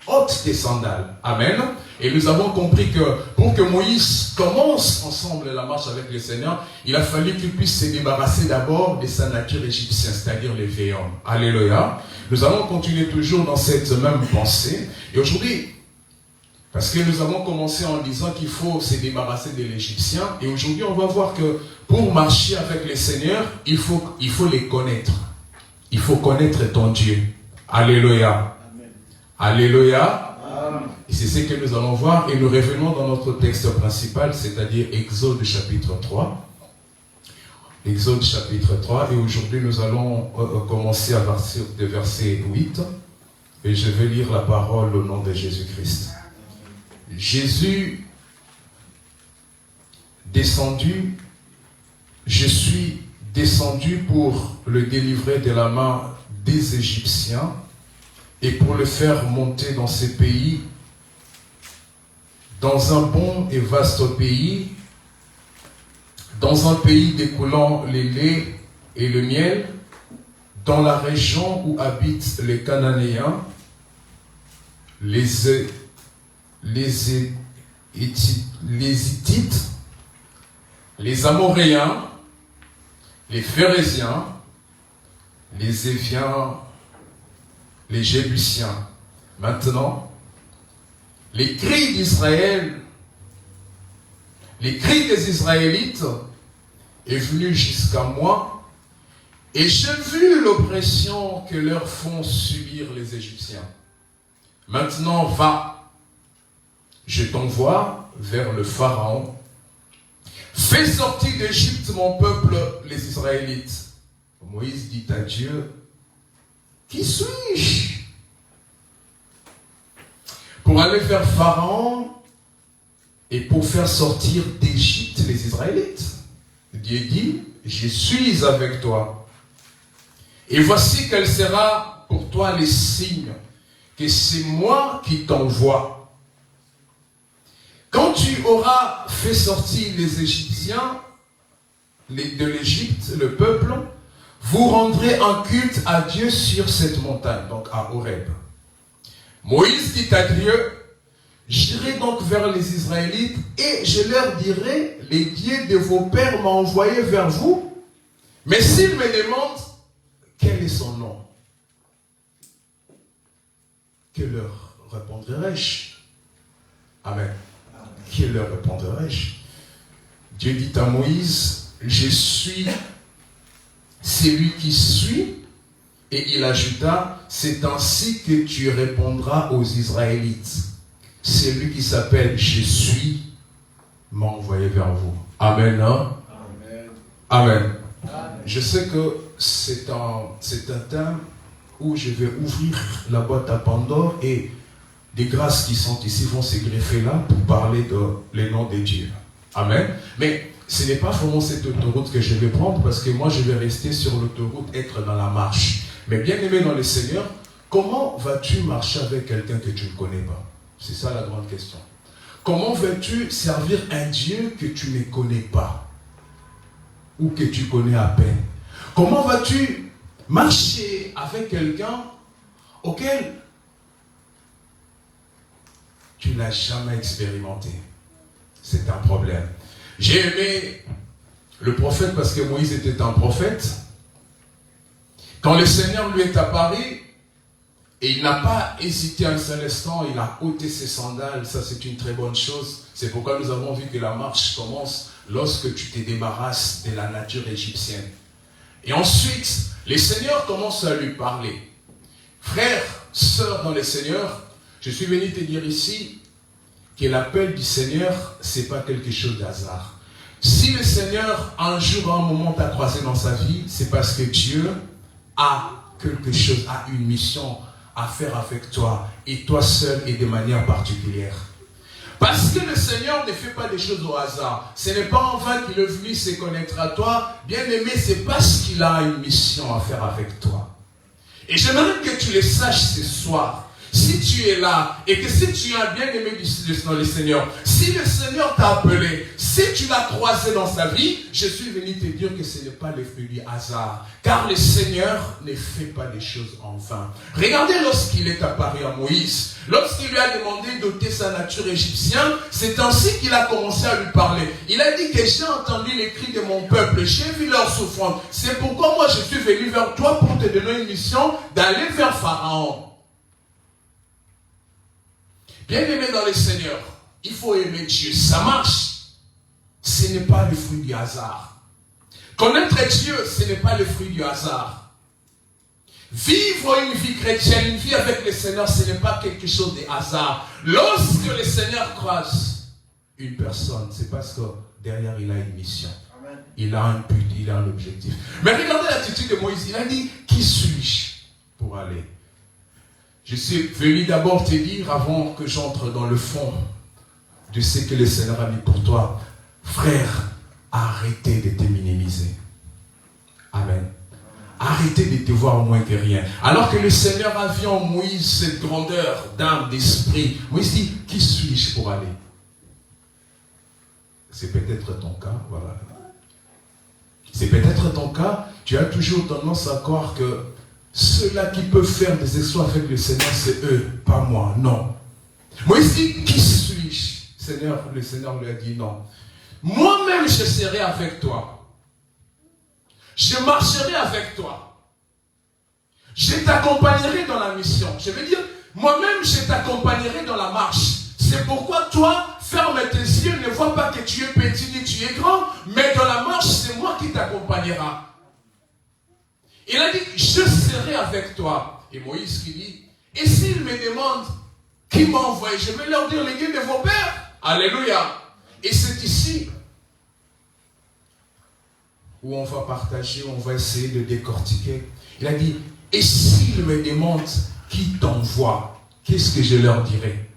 S3: ôte tes sandales. Amen. Et nous avons compris que pour que Moïse commence ensemble la marche avec le Seigneur, il a fallu qu'il puisse se débarrasser d'abord de sa nature égyptienne, c'est-à-dire les vieils hommes. Alléluia. Nous allons continuer toujours dans cette même pensée. Et aujourd'hui, parce que nous avons commencé en disant qu'il faut se débarrasser de l'Égyptien. Et aujourd'hui, on va voir que pour marcher avec le Seigneur, il faut les connaître. Il faut connaître ton Dieu. Alléluia. Amen. Alléluia. Amen. Et c'est ce que nous allons voir. Et nous revenons dans notre texte principal, c'est-à-dire Exode chapitre 3. Exode chapitre 3. Et aujourd'hui, nous allons commencer à partir de verset 8. Et je vais lire la parole au nom de Jésus-Christ. Jésus descendu, je suis descendu pour le délivrer de la main des Égyptiens et pour le faire monter dans ces pays, dans un bon et vaste pays, dans un pays découlant le lait et le miel, dans la région où habitent les Cananéens, les Hittites, les Amoréens, les Phérésiens, les Éviens, les Jébusiens. Maintenant, les cris d'Israël, les cris des Israélites est venu jusqu'à moi, et j'ai vu l'oppression que leur font subir les Égyptiens. Maintenant, va, je t'envoie vers le Pharaon. Fais sortir d'Égypte mon peuple, les Israélites. Moïse dit à Dieu, qui suis-je pour aller vers Pharaon et pour faire sortir d'Égypte les Israélites? Dieu dit, je suis avec toi. Et voici quel sera pour toi le signe que c'est moi qui t'envoie. Quand tu auras fait sortir les Égyptiens de l'Égypte, le peuple, vous rendrez un culte à Dieu sur cette montagne, donc à Horeb. Moïse dit à Dieu, j'irai donc vers les Israélites et je leur dirai, les dieux de vos pères m'ont envoyé vers vous, mais s'ils me demandent, quel est son nom? Que leur répondrai-je? Amen. Que leur répondrai-je? Dieu dit à Moïse, je suis celui qui suis, et il ajouta, c'est ainsi que tu répondras aux Israélites. Celui qui s'appelle je suis m'a envoyé vers vous. Amen. Hein? Amen. Amen. Amen. Je sais que c'est un thème où je vais ouvrir la boîte à Pandore et des grâces qui sont ici vont se greffer là pour parler de les noms de Dieu. Amen. Mais ce n'est pas vraiment cette autoroute que je vais prendre parce que moi je vais rester sur l'autoroute, être dans la marche. Mais bien aimé dans le Seigneur, comment vas-tu marcher avec quelqu'un que tu ne connais pas? C'est ça la grande question. Comment vas-tu servir un Dieu que tu ne connais pas? Ou que tu connais à peine? Comment vas-tu marcher avec quelqu'un auquel tu n'as jamais expérimenté? C'est un problème. J'ai aimé le prophète parce que Moïse était un prophète. Quand le Seigneur lui est apparu, et il n'a pas hésité un seul instant, il a ôté ses sandales. Ça, c'est une très bonne chose. C'est pourquoi nous avons vu que la marche commence lorsque tu te débarrasses de la nature égyptienne. Et ensuite, le Seigneur commence à lui parler. Frère, sœur dans le Seigneur, je suis venu te dire ici que l'appel du Seigneur, ce n'est pas quelque chose de hasard. Si le Seigneur, un jour, à un moment, t'a croisé dans sa vie, c'est parce que Dieu a quelque chose, a une mission à faire avec toi, et toi seul et de manière particulière. Parce que le Seigneur ne fait pas des choses au hasard. Ce n'est pas en vain qu'il est venu se connaître à toi. Bien aimé, c'est parce qu'il a une mission à faire avec toi. Et j'aimerais que tu le saches ce soir. Si tu es là, et que si tu as bien aimé dans le Seigneur, si le Seigneur t'a appelé, si tu l'as croisé dans sa vie, je suis venu te dire que ce n'est pas le fruit du hasard. Car le Seigneur ne fait pas des choses en vain. Regardez lorsqu'il est apparu à Moïse, lorsqu'il lui a demandé d'ôter sa nature égyptienne, c'est ainsi qu'il a commencé à lui parler. Il a dit que j'ai entendu les cris de mon peuple, j'ai vu leur souffrance. C'est pourquoi moi je suis venu vers toi pour te donner une mission d'aller vers Pharaon. Bien aimé dans le Seigneur, il faut aimer Dieu. Ça marche. Ce n'est pas le fruit du hasard. Connaître Dieu, ce n'est pas le fruit du hasard. Vivre une vie chrétienne, une vie avec le Seigneur, ce n'est pas quelque chose de hasard. Lorsque le Seigneur croise une personne, c'est parce que derrière il a une mission. Amen. Il a un but, il a un objectif. Mais regardez l'attitude de Moïse. Il a dit, qui suis-je pour aller? Je suis venu d'abord te dire, avant que j'entre dans le fond de ce que le Seigneur a mis pour toi, frère, arrêtez de te minimiser. Amen. Arrêtez de te voir moins que rien. Alors que le Seigneur a vu en Moïse cette grandeur d'âme, d'esprit, Moïse dit, qui suis-je pour aller? C'est peut-être ton cas, voilà. C'est peut-être ton cas, tu as toujours tendance à croire que ceux-là qui peuvent faire des exploits avec le Seigneur, c'est eux, pas moi, non. Moïse dit, qui suis-je? Seigneur, le Seigneur lui a dit non. Moi-même, je serai avec toi. Je marcherai avec toi. Je t'accompagnerai dans la mission. Je veux dire, moi-même, je t'accompagnerai dans la marche. C'est pourquoi toi, ferme tes yeux, ne vois pas que tu es petit ni tu es grand, mais dans la marche, c'est moi qui t'accompagnera. Il a dit, je serai avec toi. Et Moïse qui dit, et s'ils me demandent qui m'a envoyé, je vais leur dire les dieux de vos pères. Alléluia. Et c'est ici où on va partager, on va essayer de décortiquer. Il a dit, et s'ils me demandent qui t'envoie, qu'est-ce que je leur dirai?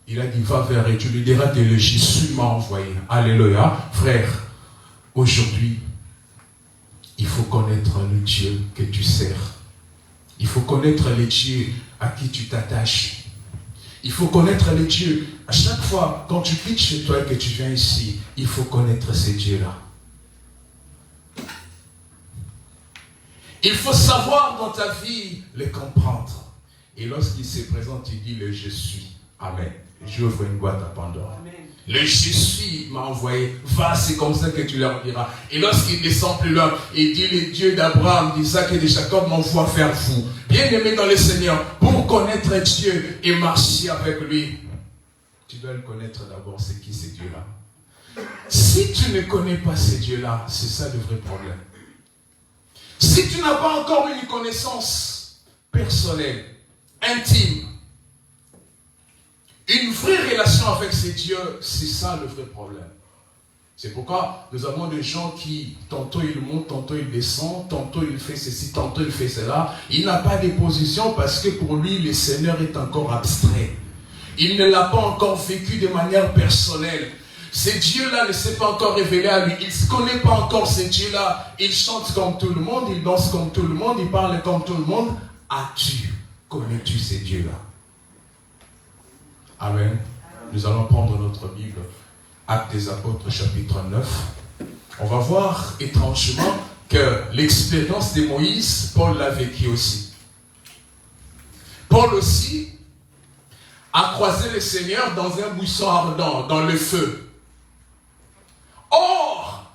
S3: Il a dit, va vers et tu lui diras que le Jésus m'a envoyé. Alléluia. Frère, aujourd'hui, il faut connaître le Dieu que tu sers. Il faut connaître le Dieu à qui tu t'attaches. Il faut connaître le Dieu. À chaque fois, quand tu quittes chez toi et que tu viens ici, il faut connaître ce Dieu-là. Il faut savoir dans ta vie le comprendre. Et lorsqu'il se présente, il dit le je suis. Amen. J'ouvre une boîte à Pandore. Amen. Le je suis m'a envoyé. Va, c'est comme ça que tu leur diras. Et lorsqu'il descend plus loin, il dit le Dieu d'Abraham, d'Isaac et de Jacob m'envoie faire vous. Bien aimé dans le Seigneur, pour connaître Dieu et marcher avec lui, tu dois le connaître d'abord. C'est qui ce Dieu-là? Si tu ne connais pas ce Dieu-là, c'est ça le vrai problème. Si tu n'as pas encore une connaissance personnelle, intime, une vraie relation avec ce Dieu, c'est ça le vrai problème. C'est pourquoi nous avons des gens qui, tantôt ils montent, tantôt ils descendent, tantôt il fait ceci, tantôt il fait cela. Il n'a pas de position parce que pour lui, le Seigneur est encore abstrait. Il ne l'a pas encore vécu de manière personnelle. Ce Dieu-là ne s'est pas encore révélé à lui. Il ne connaît pas encore ce Dieu-là. Il chante comme tout le monde, il danse comme tout le monde, il parle comme tout le monde. As-tu, connais-tu ce Dieu-là? Amen. Nous allons prendre notre Bible, Actes des Apôtres, chapitre 9. On va voir étrangement que l'expérience de Moïse, Paul l'a vécu aussi. Paul aussi a croisé le Seigneur dans un buisson ardent, dans le feu. Or,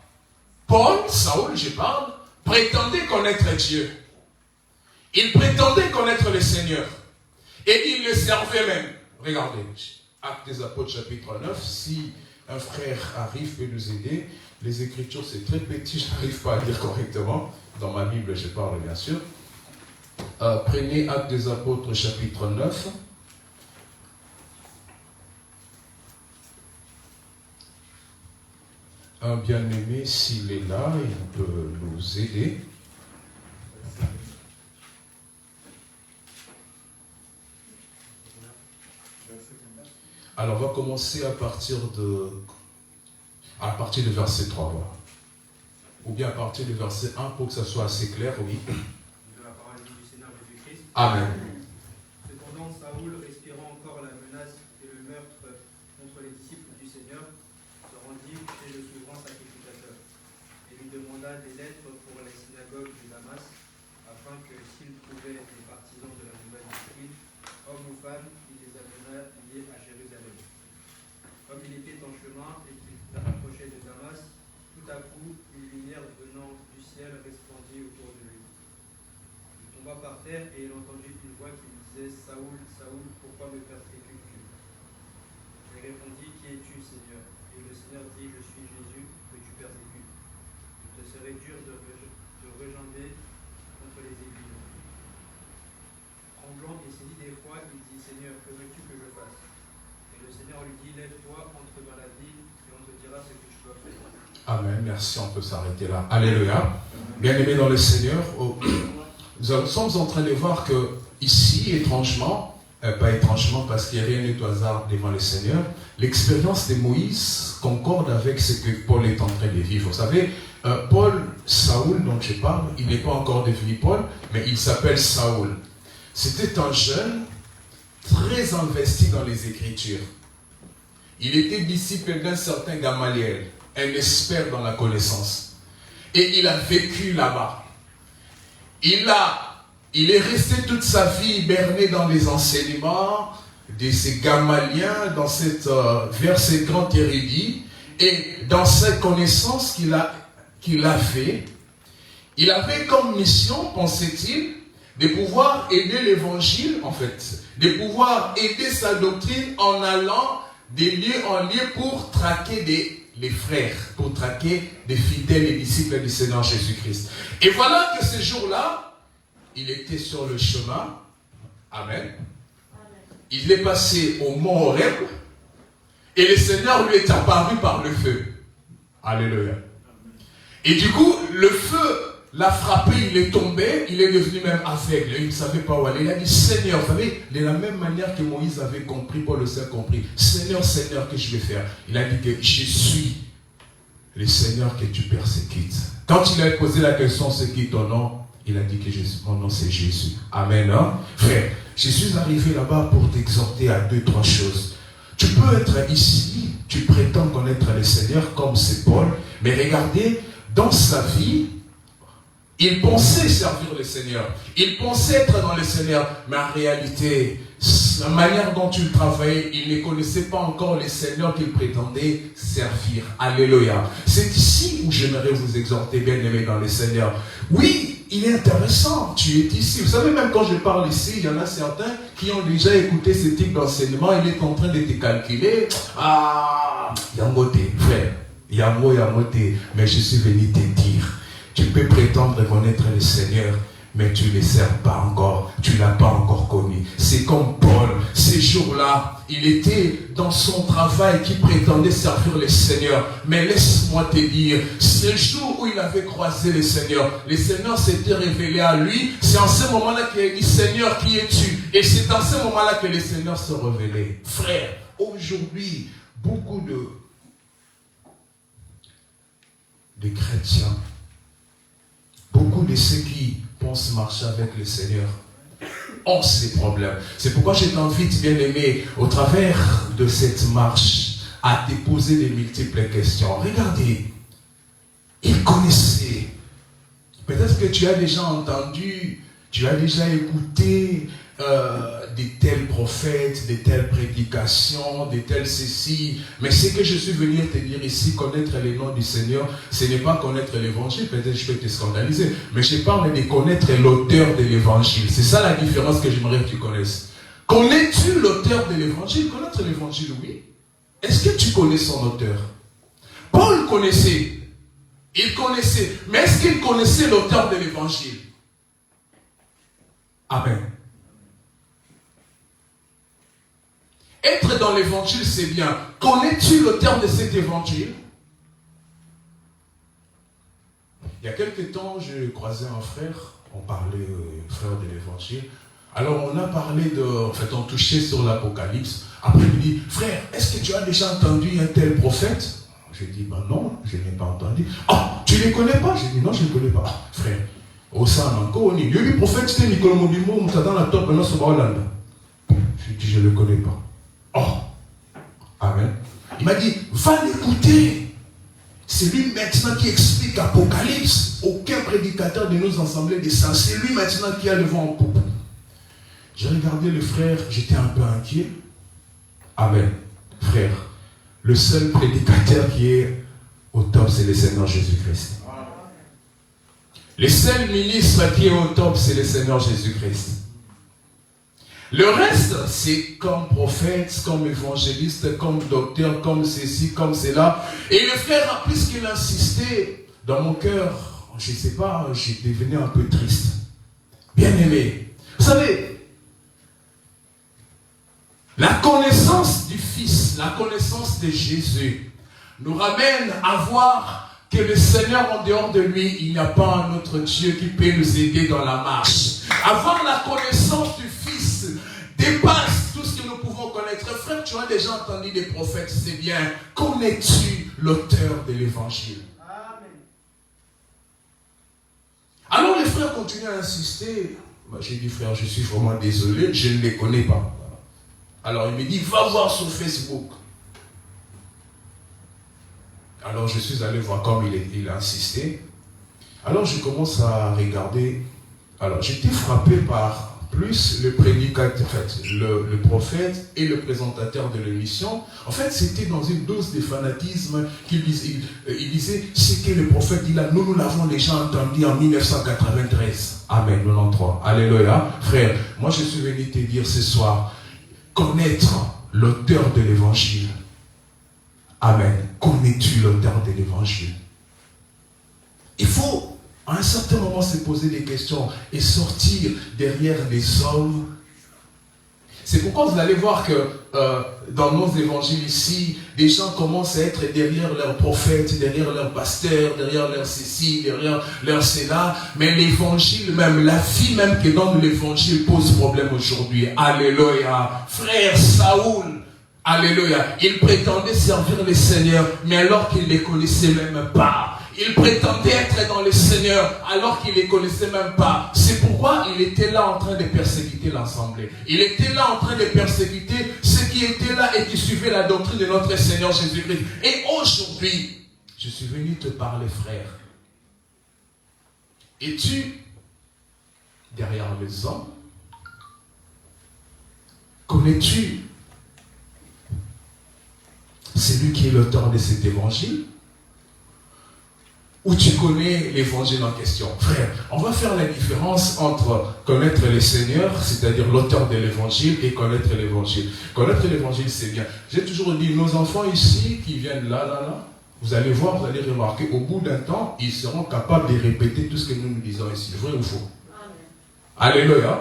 S3: Paul, Saoul, je parle, prétendait connaître Dieu. Il prétendait connaître le Seigneur. Et il le servait même. Regardez, Actes des Apôtres, chapitre 9. Si un frère arrive, peut nous aider. Les Écritures, c'est très petit, je n'arrive pas à lire correctement. Dans ma Bible, je parle bien sûr. Prenez Actes des Apôtres, chapitre 9. Un bien-aimé, s'il est là, il peut nous aider. Alors, on va commencer à partir de verset 3. Voilà. Ou bien à partir du verset 1 pour que ça soit assez clair, oui.
S4: De la parole du Seigneur Jésus-Christ.
S3: Amen.
S4: Cependant, Saoul, respirant encore la menace et le meurtre contre les disciples du Seigneur, se rendit chez le souverain sacrificateur et lui demanda des lettres pour les synagogues de Damas, afin que, s'il trouvait des partisans de la nouvelle doctrine, hommes ou femmes, il les amena liés à Jérusalem. Comme il était en chemin et qu'il approchait de Damas, tout à coup, une lumière venant du ciel resplendit autour de lui. Il tomba par terre et il entendit une voix qui lui disait « Saoul, Saoul, pourquoi me persécutes-tu » Il répondit « Qui es-tu, Seigneur ?» Et le Seigneur dit « Je suis Jésus que tu persécutes. Il te serait dur de rejamber contre les aiguilles. » Tremblant et saisi d'effroi, il dit « Seigneur, que veux-tu que je fasse ?» Et le Seigneur lui dit « Lève-toi, entre dans la ville, et on te dira ce que tu dois faire. »
S3: Amen. Merci, on peut s'arrêter là. Alléluia. Bien-aimés dans le Seigneur, nous sommes en train de voir que ici, étrangement, pas étrangement parce qu'il n'y a rien n'est au hasard devant le Seigneur, l'expérience de Moïse concorde avec ce que Paul est en train de vivre. Vous savez, Paul, Saoul dont je parle, il n'est pas encore devenu Paul, mais il s'appelle Saoul. C'était un jeune très investi dans les Écritures. Il était disciple d'un certain Gamaliel, un expert dans la connaissance. Et il a vécu là-bas. Il est resté toute sa vie berné dans les enseignements de ces Gamaliens, vers ces grands érudits, et dans cette connaissance qu'il avait, il avait comme mission, pensait-il, de pouvoir aider l'évangile, en fait, de pouvoir aider sa doctrine en allant des lieux en lieu pour traquer les frères, pour traquer des fidèles et disciples du Seigneur Jésus-Christ. Et voilà que ce jour-là, il était sur le chemin. Amen. Il est passé au mont Horeb et le Seigneur lui est apparu par le feu. Alléluia. Et du coup, le feu l'a frappé, il est tombé, il est devenu même aveugle. Il ne savait pas où aller. Il a dit, Seigneur, vous savez, de la même manière que Moïse avait compris, Paul aussi a compris. Seigneur, Seigneur, qu'est-ce que je vais faire? Il a dit que je suis le Seigneur que tu persécutes. Quand il a posé la question, c'est qui ton nom? Il a dit que mon nom c'est Jésus. Amen. Hein? Frère, je suis arrivé là-bas pour t'exhorter à 2-3 choses. Tu peux être ici, tu prétends connaître le Seigneur comme c'est Paul, mais regardez, dans sa vie, il pensait servir le Seigneur. Il pensait être dans le Seigneur. Mais en réalité, la manière dont il travaillait, il ne connaissait pas encore le Seigneur qu'il prétendait servir. Alléluia. C'est ici où j'aimerais vous exhorter, bien-aimés dans le Seigneur. Oui, il est intéressant. Tu es ici. Vous savez, même quand je parle ici, il y en a certains qui ont déjà écouté ce type d'enseignement. Il est en train de te calculer. Ah, Yamoté, frère. Yamoté. Mais je suis venu te dire. Tu peux prétendre connaître le Seigneur, mais tu ne le sers pas encore. Tu ne l'as pas encore connu. C'est comme Paul. Ces jours-là, il était dans son travail qui prétendait servir le Seigneur. Mais laisse-moi te dire, c'est le jour où il avait croisé le Seigneur s'était révélé à lui. C'est en ce moment-là qu'il a dit, Seigneur, qui es-tu? Et c'est en ce moment-là que le Seigneur se révélait. Frère, aujourd'hui, beaucoup de des chrétiens, beaucoup de ceux qui pensent marcher avec le Seigneur ont ces problèmes. C'est pourquoi je t'invite, bien-aimé, au travers de cette marche, à te poser de multiples questions. Regardez, il connaissait. Peut-être que tu as déjà entendu, tu as déjà écouté de tels prophètes, de telles prédications, de tels ceci. Mais ce que je suis venu te dire ici, connaître les noms du Seigneur, ce n'est pas connaître l'évangile. Peut-être je peux te scandaliser, mais je parle de connaître l'auteur de l'évangile. C'est ça la différence que j'aimerais que tu connaisses. Connais-tu l'auteur de l'évangile? Connaître l'évangile, oui. Est-ce que tu connais son auteur? Paul connaissait. Il connaissait. Mais est-ce qu'il connaissait l'auteur de l'évangile? Amen. Être dans l'évangile, c'est bien. Connais-tu l'auteur de cet évangile? Il y a quelque temps, je croisais un frère. On parlait, frère de l'évangile. Alors on a parlé de... En fait, on touchait sur l'Apocalypse. Après, il me dit, frère, est-ce que tu as déjà entendu un tel prophète? Je dis, ben non, je n'ai pas entendu. Ah, tu ne les connais pas? Je dis, non, je ne les connais pas. Ah, frère, au sein encore, il y a eu prophète, c'était Nicolas Modimo, on dans la top, maintenant, sur Hollande. Je dis, je ne le connais pas. Oh, amen. Il m'a dit, va l'écouter. C'est lui maintenant qui explique l'Apocalypse. Aucun prédicateur de nos assemblées de ça. C'est lui maintenant qui a le vent en poupe. J'ai regardé le frère, j'étais un peu inquiet. Amen. Frère, le seul prédicateur qui est au top, c'est le Seigneur Jésus-Christ. Le seul ministre qui est au top, c'est le Seigneur Jésus-Christ. Le reste, c'est comme prophète, comme évangéliste, comme docteur, comme ceci, comme cela. Et le frère, puisqu'il insistait, dans mon cœur, je ne sais pas, j'ai devenu un peu triste. Bien aimé. Vous savez, la connaissance du Fils, la connaissance de Jésus, nous ramène à voir que le Seigneur, en dehors de lui, il n'y a pas un autre Dieu qui peut nous aider dans la marche. Avoir la connaissance du Fils dépasse tout ce que nous pouvons connaître. Frère, tu as déjà entendu des prophètes, c'est bien. Connais-tu l'auteur de l'évangile? Alors les frères continuent à insister. J'ai dit, frère, je suis vraiment désolé, je ne les connais pas. Alors il me dit, va voir sur Facebook. Alors je suis allé voir comme il a insisté. Alors je commence à regarder. Alors j'étais frappé par plus le prédicateur, en fait, le prophète et le présentateur de l'émission. En fait, c'était dans une dose de fanatisme qu'il disait, il disait, ce que le prophète dit là, nous l'avons déjà entendu en 1993. Amen, 93. Alléluia. Frère, moi je suis venu te dire ce soir, connaître l'auteur de l'évangile. Amen. Connais-tu l'auteur de l'évangile? Il faut à un certain moment se poser des questions et sortir derrière les hommes. C'est pourquoi vous allez voir que dans nos évangiles ici, des gens commencent à être derrière leurs prophètes, derrière leurs pasteurs, derrière leur ceci, derrière leur cela. Mais l'évangile même, la vie même que donne l'évangile pose problème aujourd'hui. Alléluia. Frère Saoul, alléluia, il prétendait servir le Seigneur, mais alors qu'il ne les connaissait même pas. Il prétendait être dans le Seigneur alors qu'il ne les connaissait même pas. C'est pourquoi il était là en train de persécuter l'assemblée. Il était là en train de persécuter ceux qui étaient là et qui suivaient la doctrine de notre Seigneur Jésus-Christ. Et aujourd'hui, je suis venu te parler, frère. Es-tu derrière les hommes? Connais-tu celui qui est l'auteur de cet évangile? Ou tu connais l'évangile en question? Frère, on va faire la différence entre connaître le Seigneur, c'est-à-dire l'auteur de l'évangile, et connaître l'évangile. Connaître l'évangile, c'est bien. J'ai toujours dit, nos enfants ici, qui viennent là, vous allez voir, vous allez remarquer, au bout d'un temps, ils seront capables de répéter tout ce que nous disons ici. Vrai ou faux? Amen. Alléluia.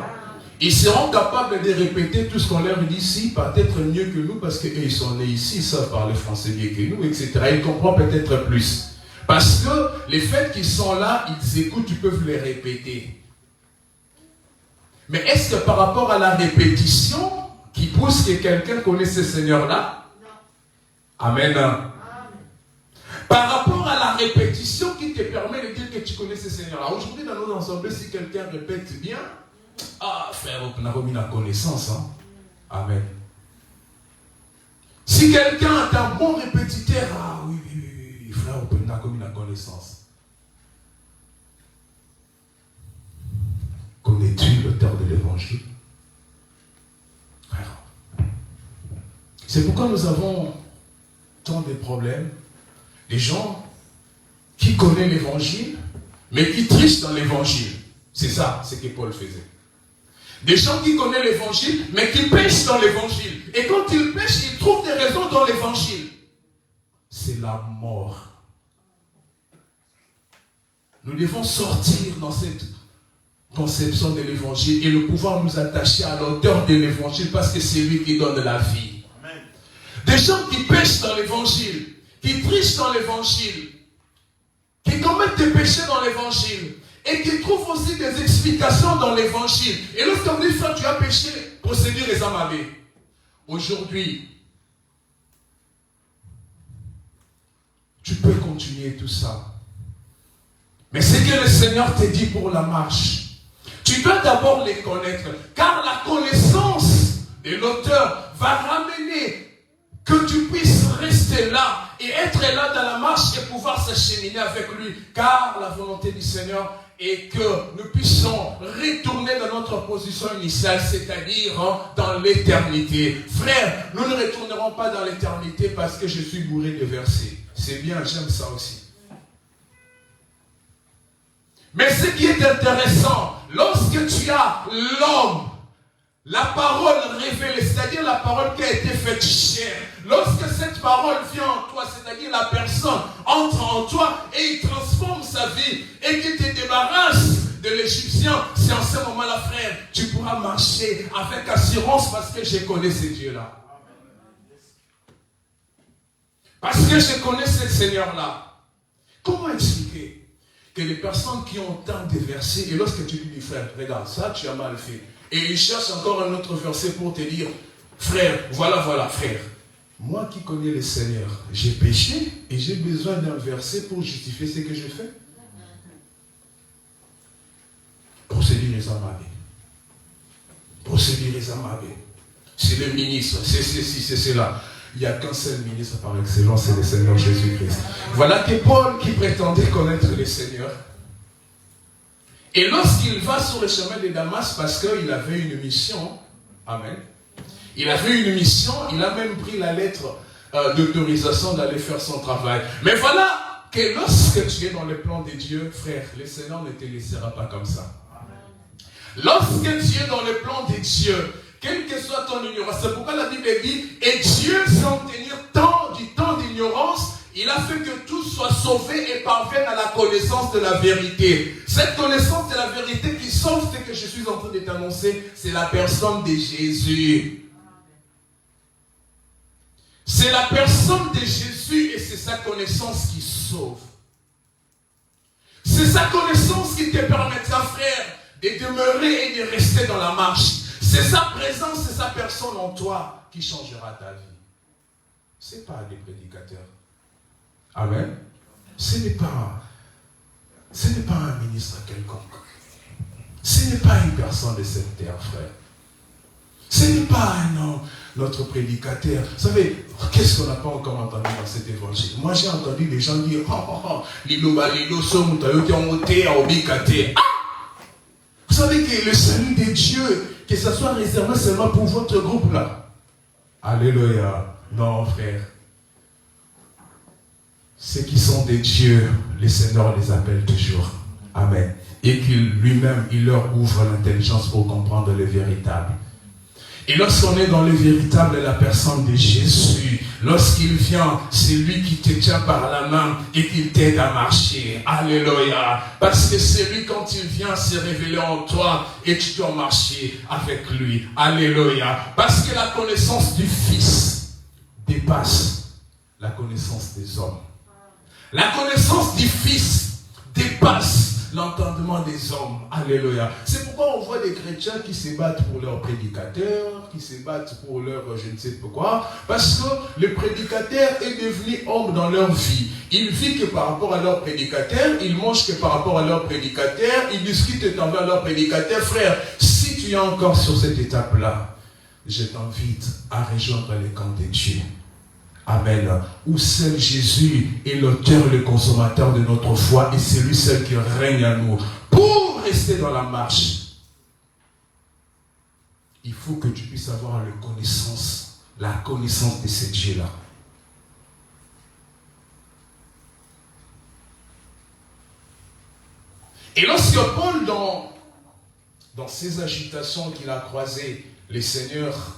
S3: Ils seront capables de répéter tout ce qu'on leur dit ici, peut-être mieux que nous, parce qu'eux, ils sont nés ici, ils savent parler français mieux que nous, etc. Ils comprennent peut-être plus. Parce que les faits qui sont là, ils écoutent, ils peuvent les répéter. Mais est-ce que par rapport à la répétition qui pousse que quelqu'un connaisse ce Seigneur-là? Non. Amen. Par rapport à la répétition permet de dire que tu connais ce Seigneur-là. Aujourd'hui, dans nos assemblées, si quelqu'un répète bien, ah, frère, on a remis la connaissance. Hein? Amen. Si quelqu'un est un bon répétiteur, ah oui, frère, on a commis la connaissance. Connais-tu l'auteur de l'évangile? Frère. C'est pourquoi nous avons tant de problèmes. Les gens qui connaissent l'évangile, mais qui trichent dans l'évangile. C'est ça, ce que Paul faisait. Des gens qui connaissent l'évangile, mais qui pêchent dans l'évangile. Et quand ils pêchent, ils trouvent des raisons dans l'évangile. C'est la mort. Nous devons sortir dans cette conception de l'évangile et le pouvoir nous attacher à l'auteur de l'évangile parce que c'est lui qui donne la vie. Amen. Des gens qui pêchent dans l'évangile, qui trichent dans l'évangile, qui commettent des péchés dans l'évangile et qui trouvent aussi des explications dans l'évangile. Et lorsqu'on dit, frère, tu as péché, procédure les amalés. Aujourd'hui, tu peux continuer tout ça. Mais ce que le Seigneur te dit pour la marche, tu dois d'abord les connaître, car la connaissance de l'auteur va ramener que tu puisses rester là et être là dans la marche et pouvoir s'acheminer avec lui, car la volonté du Seigneur est que nous puissions retourner dans notre position initiale, c'est-à-dire dans l'éternité. Frère, nous ne retournerons pas dans l'éternité parce que je suis bourré de versets. C'est bien, j'aime ça aussi. Mais ce qui est intéressant, lorsque tu as l'homme, la parole révélée, c'est-à-dire la parole qui a été faite chair, lorsque cette parole vient en toi, c'est-à-dire la personne entre en toi et il transforme sa vie et qu'il te débarrasse de l'Égyptien, c'est en ce moment-là, frère, tu pourras marcher avec assurance parce que je connais ce Dieu-là. Parce que je connais ce Seigneur-là. Comment expliquer que les personnes qui ont tant de versets, et lorsque tu lui dis, frère, regarde, ça tu as mal fait, et il cherche encore un autre verset pour te dire, frère, voilà, frère, moi qui connais le Seigneur, j'ai péché et j'ai besoin d'un verset pour justifier ce que j'ai fait. Procédure les amalés. Procédure les amalés. C'est le ministre, c'est ceci, c'est cela. Il n'y a qu'un seul ministre par excellence, c'est le Seigneur Jésus-Christ. Voilà que Paul, qui prétendait connaître le Seigneur, et lorsqu'il va sur le chemin de Damas, parce qu'il avait une mission, amen, il avait une mission, il a même pris la lettre d'autorisation d'aller faire son travail. Mais voilà que lorsque tu es dans le plan de Dieu, frère, le Seigneur ne te laissera pas comme ça. Lorsque tu es dans le plan de Dieu, quelle que soit ton ignorance, c'est pourquoi la Bible dit, et Dieu, sans tenir du temps d'ignorance, il a fait que tout soit sauvé et parvienne à la connaissance de la vérité. Cette connaissance de la vérité qui sauve ce que je suis en train de t'annoncer, c'est la personne de Jésus. C'est la personne de Jésus et c'est sa connaissance qui sauve. C'est sa connaissance qui te permettra, frère, de demeurer et de rester dans la marche. C'est sa présence, c'est sa personne en toi qui changera ta vie. Ce n'est pas des prédicateurs. Amen. Ce n'est pas un ministre quelconque. Ce n'est pas une personne de cette terre, frère. Ce n'est pas notre prédicateur. Vous savez, qu'est-ce qu'on n'a pas encore entendu dans cet évangile? Moi, j'ai entendu des gens dire, vous savez que le salut de Dieu, que ça soit réservé seulement pour votre groupe là. Alléluia. Non, frère. Ceux qui sont des dieux, le Seigneur les appelle toujours. Amen. Et qu'il lui-même, il leur ouvre l'intelligence pour comprendre le véritable. Et lorsqu'on est dans le véritable, la personne de Jésus, lorsqu'il vient, c'est lui qui te tient par la main et qui t'aide à marcher. Alléluia. Parce que c'est lui, quand il vient, se révéler en toi et tu dois marcher avec lui. Alléluia. Parce que la connaissance du Fils dépasse la connaissance des hommes. La connaissance du Fils dépasse l'entendement des hommes. Alléluia. C'est pourquoi on voit des chrétiens qui se battent pour leurs prédicateurs, qui se battent pour leur je ne sais pourquoi, parce que le prédicateur est devenu homme dans leur vie. Ils vivent que par rapport à leur prédicateur, ils mangent que par rapport à leur prédicateur, ils discutent envers leur prédicateur. Frère, si tu es encore sur cette étape-là, je t'invite à rejoindre les camps de Dieu. Amen. Où seul Jésus est l'auteur, le consommateur de notre foi et c'est lui seul qui règne à nous. Pour rester dans la marche, il faut que tu puisses avoir la connaissance de ce Dieu-là. Et lorsque Paul, dans ses agitations qu'il a croisées, les seigneurs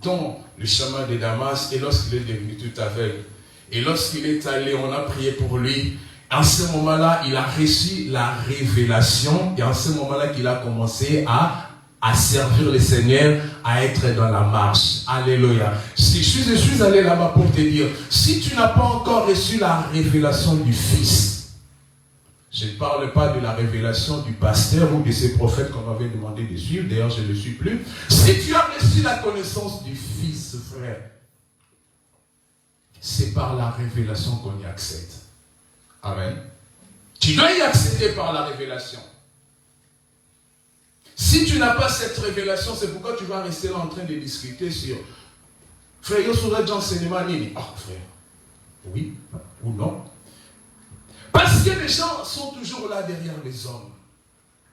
S3: dans le chemin de Damas, et lorsqu'il est devenu tout aveugle, et lorsqu'il est allé, on a prié pour lui, en ce moment-là, il a reçu la révélation, et en ce moment-là qu'il a commencé à servir le Seigneur, à être dans la marche. Alléluia. Je suis allé là-bas pour te dire, si tu n'as pas encore reçu la révélation du Fils, je ne parle pas de la révélation du pasteur ou de ces prophètes qu'on m'avait demandé de suivre. D'ailleurs, je ne le suis plus. Si tu as reçu la connaissance du Fils, frère, c'est par la révélation qu'on y accède. Amen. Tu dois y accéder par la révélation. Si tu n'as pas cette révélation, c'est pourquoi tu vas rester là en train de discuter sur frère, il y a d'enseignement. Ah, frère, oui ou non? Parce que les gens sont toujours là derrière les hommes.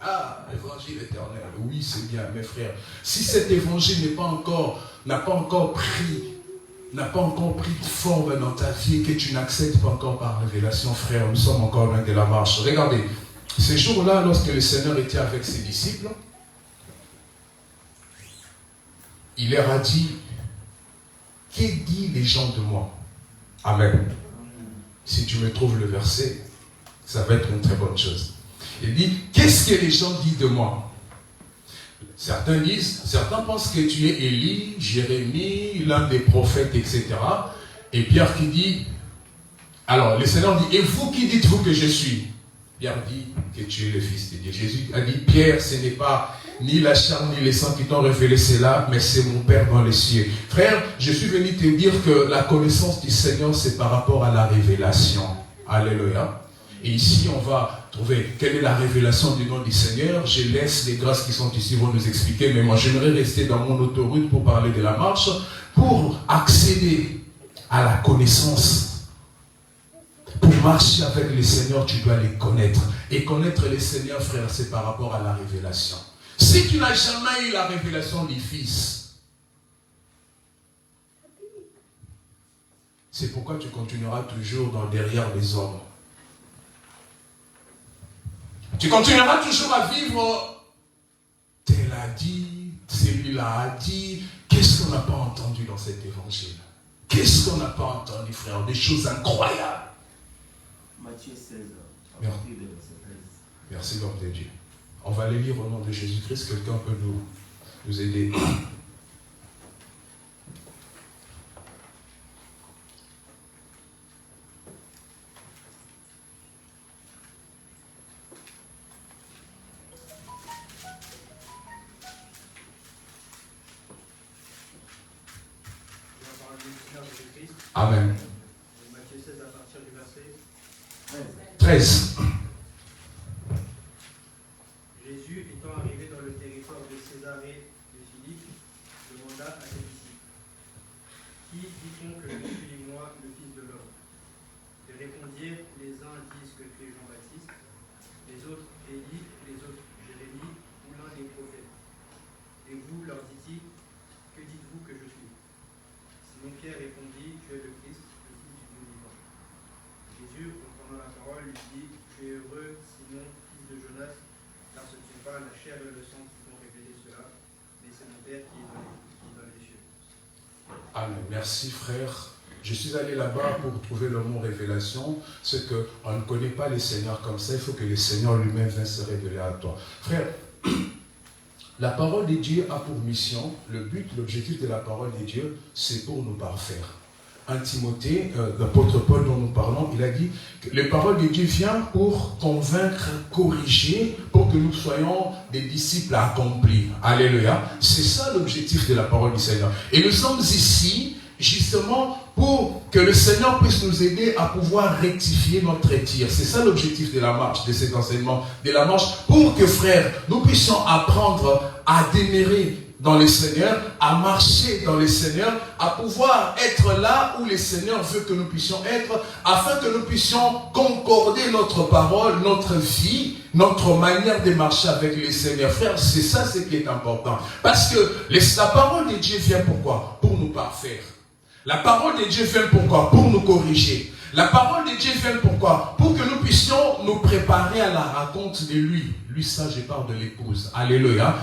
S3: Ah, l'évangile éternel, oui c'est bien, mes frères. Si cet évangile n'a pas encore pris de forme dans ta vie, que tu n'acceptes pas encore par révélation, frère, nous sommes encore loin de la marche. Regardez, ces jours-là, lorsque le Seigneur était avec ses disciples, il leur a dit, que disent les gens de moi? Amen. Si tu me trouves le verset, ça va être une très bonne chose. Il dit, qu'est-ce que les gens disent de moi? Certains pensent que tu es Élie, Jérémie, l'un des prophètes, etc. Et Pierre qui dit, alors le Seigneur dit, et vous qui dites-vous que je suis? Pierre dit que tu es le Fils de Dieu. Jésus a dit, Pierre, ce n'est pas ni la chair ni le sang qui t'ont révélé cela, mais c'est mon Père dans les cieux. Frère, je suis venu te dire que la connaissance du Seigneur, c'est par rapport à la révélation. Alléluia. Et ici, on va trouver quelle est la révélation du nom du Seigneur. Je laisse les grâces qui sont ici vont nous expliquer, mais moi, j'aimerais rester dans mon autoroute pour parler de la marche, pour accéder à la connaissance. Pour marcher avec le Seigneur, tu dois les connaître. Et connaître le Seigneur, frère, c'est par rapport à la révélation. Si tu n'as jamais eu la révélation du Fils, c'est pourquoi tu continueras toujours derrière les hommes. Tu continueras toujours à vivre, tel a dit, celui-là a dit. Qu'est-ce qu'on n'a pas entendu dans cet évangile? Qu'est-ce qu'on n'a pas entendu, frère? Des choses incroyables.
S5: Matthieu 16,
S3: Merci, l'homme de Dieu. On va les lire au nom de Jésus-Christ. Quelqu'un peut nous aider. Amen.
S4: Matthieu 16 à partir du verset
S3: 13.
S4: Jésus étant arrivé dans le territoire de Césarée de Philippe, demanda à ses disciples, qui dit-on que je suis moi, le Fils de l'homme? Ils répondirent, les uns disent que tu es Jean-Baptiste, les autres Élie, les autres Jérémie, ou l'un des prophètes. Et vous, leur dit-il, que dites-vous que je suis? Simon Pierre répondit, tu es le Christ, le Fils du Dieu vivant. Jésus, reprenant la parole, lui dit, tu es heureux, Simon, fils de Jonas, car ce n'est pas la chair et le sang qui t'ont révélé cela, mais c'est mon Père qui est dans les cieux.
S3: Amen. Merci, frère. Je suis allé là-bas pour trouver le mot révélation. C'est qu'on ne connaît pas le Seigneur comme ça. Il faut que le Seigneur lui-même vienne se révéler à toi. Frère, la parole de Dieu a pour mission, le but, l'objectif de la parole de Dieu, c'est pour nous parfaire. 1 Timothée, l'apôtre Paul dont nous parlons, il a dit que les paroles de Dieu viennent pour convaincre, corriger, pour que nous soyons des disciples accomplis. Alléluia. C'est ça l'objectif de la parole du Seigneur. Et nous sommes ici justement pour que le Seigneur puisse nous aider à pouvoir rectifier notre tir. C'est ça l'objectif de la marche, de cet enseignement, de la marche, pour que, frères, nous puissions apprendre à demeurer dans le Seigneur, à marcher dans le Seigneur, à pouvoir être là où le Seigneur veut que nous puissions être, afin que nous puissions concorder notre parole, notre vie, notre manière de marcher avec le Seigneur. Frère, c'est ça ce qui est important. Parce que la parole de Dieu vient pourquoi? Pour nous parfaire. La parole de Dieu vient pourquoi? Pour nous corriger. La parole de Dieu vient pourquoi? Pour que nous puissions nous préparer à la rencontre de lui. Lui, ça, je parle de l'épouse. Alléluia.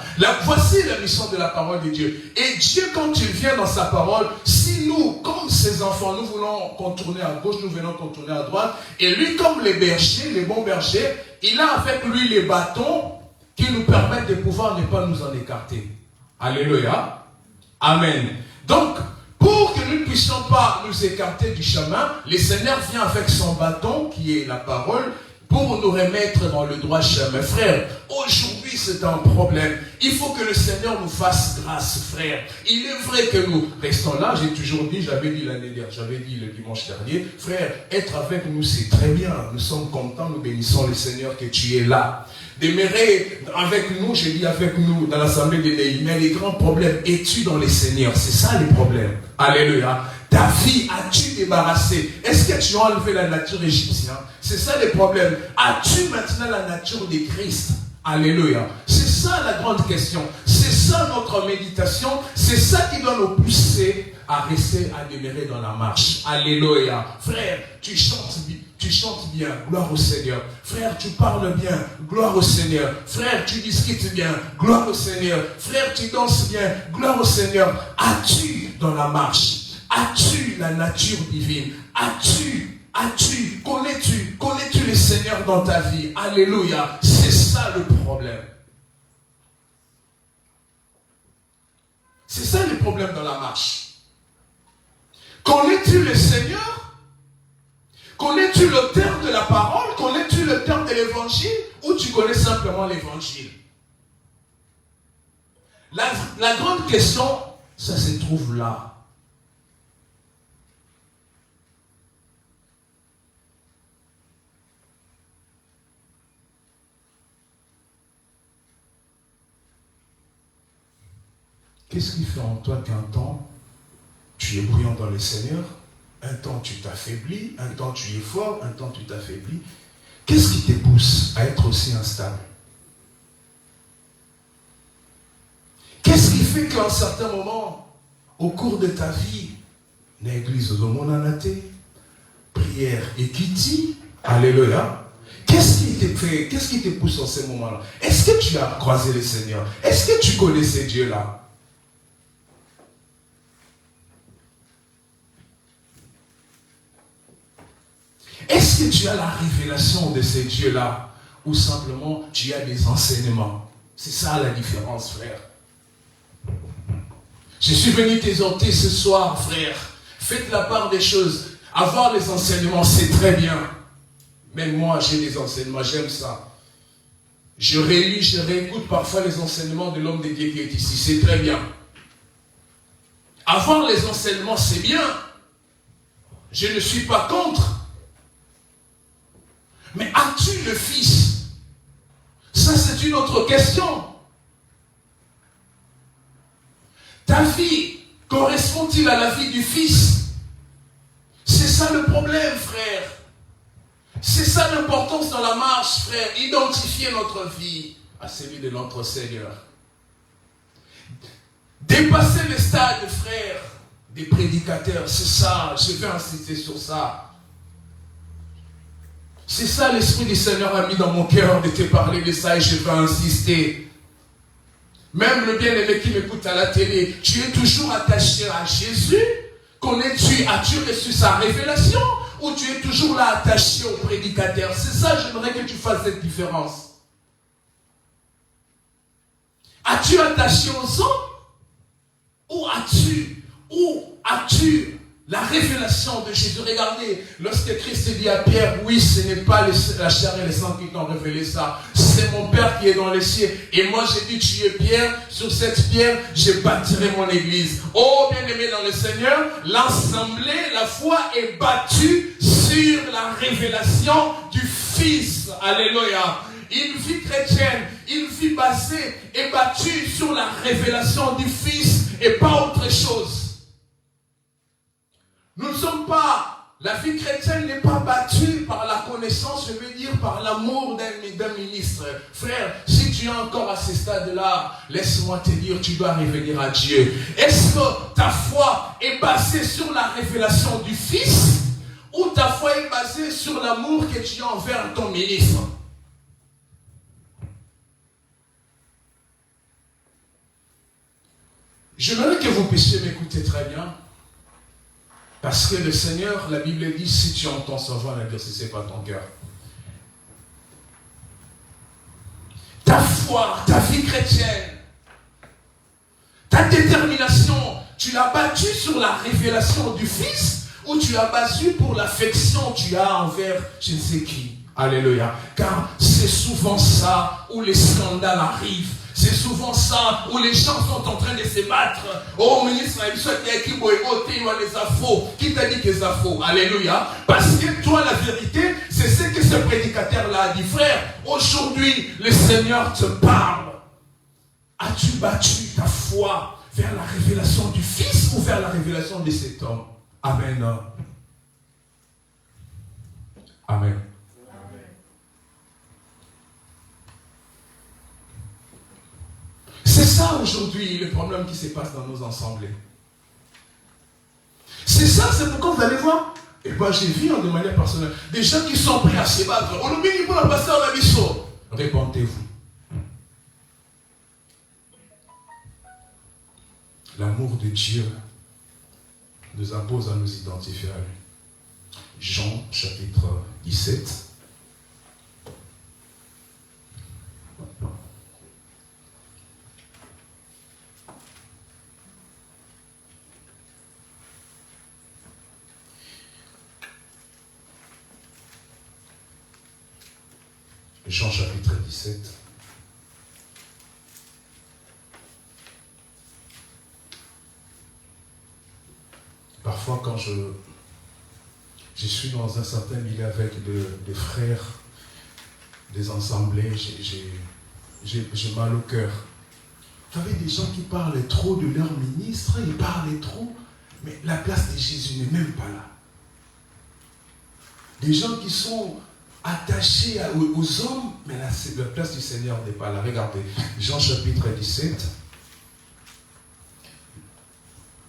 S3: Voici la mission de la parole de Dieu. Et Dieu, quand il vient dans sa parole, si nous, comme ses enfants, nous voulons contourner à gauche, nous venons contourner à droite, et lui, comme les bergers, les bons bergers, il a avec lui les bâtons qui nous permettent de pouvoir ne pas nous en écarter. Alléluia. Amen. Donc, pour que nous ne puissions pas nous écarter du chemin, le Seigneur vient avec son bâton, qui est la parole, pour nous remettre dans le droit chemin. Frère, aujourd'hui c'est un problème. Il faut que le Seigneur nous fasse grâce, frère. Il est vrai que nous restons là, j'ai toujours dit, j'avais dit l'année dernière, j'avais dit le dimanche dernier, frère, être avec nous c'est très bien. Nous sommes contents, nous bénissons le Seigneur que tu es là. Demeurer avec nous, j'ai dit avec nous dans l'assemblée de Néhi, mais les grands problèmes, es-tu dans le Seigneur? C'est ça les problèmes. Alléluia. Ta vie, as-tu débarrassé? Est-ce que tu as enlevé la nature égyptienne? C'est ça les problèmes. As-tu maintenant la nature de Christ? Alléluia. C'est ça la grande question. C'est ça notre méditation. C'est ça qui doit nous pousser à rester, à demeurer dans la marche. Alléluia. Frère, tu chantes bien, gloire au Seigneur. Frère, tu parles bien, gloire au Seigneur. Frère, tu discutes bien, gloire au Seigneur. Frère, tu danses bien, gloire au Seigneur. As-tu dans la marche? As-tu la nature divine? Connais-tu le Seigneur dans ta vie? Alléluia. C'est ça le problème. C'est ça le problème dans la marche. Connais-tu le Seigneur? Connais-tu l'auteur de la parole? Connais-tu l'auteur de l'évangile? Ou tu connais simplement l'évangile? La grande question, ça se trouve là. Qu'est-ce qui fait en toi qu'un temps, tu es brillant dans le Seigneur, un temps tu t'affaiblis, un temps tu es fort, un temps tu t'affaiblis? Qu'est-ce qui te pousse à être aussi instable? Qu'est-ce qui fait qu'à un certain moment, au cours de ta vie, l'église au monde en athée, prière et quitte, alléluia, qu'est-ce qui te pousse en ces moments-là? Est-ce que tu as croisé le Seigneur? Est-ce que tu connais ces dieux-là? Est-ce que tu as la révélation de ces dieux-là? Ou simplement tu as des enseignements? C'est ça la différence, frère. Je suis venu t'exhorter ce soir, frère. Faites la part des choses. Avoir les enseignements, c'est très bien. Même moi, j'ai des enseignements, j'aime ça. Je relis, je réécoute parfois les enseignements de l'homme de Dieu qui est ici. C'est très bien. Avoir les enseignements, c'est bien. Je ne suis pas contre. Mais as-tu le Fils? Ça, c'est une autre question. Ta vie correspond-il à la vie du Fils? C'est ça le problème, frère. C'est ça l'importance dans la marche, frère. Identifier notre vie à celui de notre Seigneur. Dépasser le stade, frère, des prédicateurs. C'est ça, je vais insister sur ça. C'est ça l'Esprit du Seigneur a mis dans mon cœur de te parler de ça et je vais insister. Même le bien-aimé qui m'écoute à la télé, tu es toujours attaché à Jésus? Connais-tu, as-tu reçu sa révélation? Ou tu es toujours là attaché au prédicateur? C'est ça, j'aimerais que tu fasses cette différence. As-tu attaché aux hommes? Ou as-tu La révélation de Jésus. Regardez, lorsque Christ dit à Pierre, oui, ce n'est pas la chair et le sang qui t'ont révélé ça. C'est mon Père qui est dans les cieux. Et moi, j'ai dit, tu es Pierre. Sur cette pierre, je bâtirai mon église. Oh, bien-aimé dans le Seigneur, l'assemblée, la foi est battue sur la révélation du Fils. Alléluia. Une vie chrétienne, une vie basée est battue sur la révélation du Fils et pas autre chose. Nous ne sommes pas, la vie chrétienne n'est pas battue par la connaissance, je veux dire par l'amour d'un ministre. Frère, si tu es encore à ce stade-là, laisse-moi te dire, tu dois revenir à Dieu. Est-ce que ta foi est basée sur la révélation du Fils ou ta foi est basée sur l'amour que tu as envers ton ministre? J'aimerais que vous puissiez m'écouter très bien. Parce que le Seigneur, la Bible dit, si tu entends sa voix, n'endurcissez pas ton cœur. Ta foi, ta vie chrétienne, ta détermination, tu l'as battue sur la révélation du Fils ou tu l'as battue pour l'affection que tu as envers je ne sais qui. Alléluia. Car c'est souvent ça où les scandales arrivent. C'est souvent ça où les gens sont en train de se battre. Oh, ministre, qui t'a dit que c'est faux? Alléluia. Parce que toi, la vérité, c'est ce que ce prédicateur-là a dit. Frère, aujourd'hui, le Seigneur te parle. As-tu battu ta foi vers la révélation du Fils ou vers la révélation de cet homme? Amen. Amen. C'est ça aujourd'hui le problème qui se passe dans nos assemblées. C'est ça, c'est pourquoi vous allez voir. Et bien j'ai vu de manière personnelle des gens qui sont prêts à se battre. On oublie pour la passer à la mission. Répentez-vous. L'amour de Dieu nous impose à nous identifier à lui. Jean chapitre 17. Jean chapitre 17. Parfois quand je suis dans un certain milieu avec des frères, des assemblées, j'ai mal au cœur. Vous savez, des gens qui parlent trop de leur ministre, ils parlent trop, mais la place de Jésus n'est même pas là. Des gens qui sont attachés aux hommes, mais la place du Seigneur n'est pas là. Regardez, Jean chapitre 17.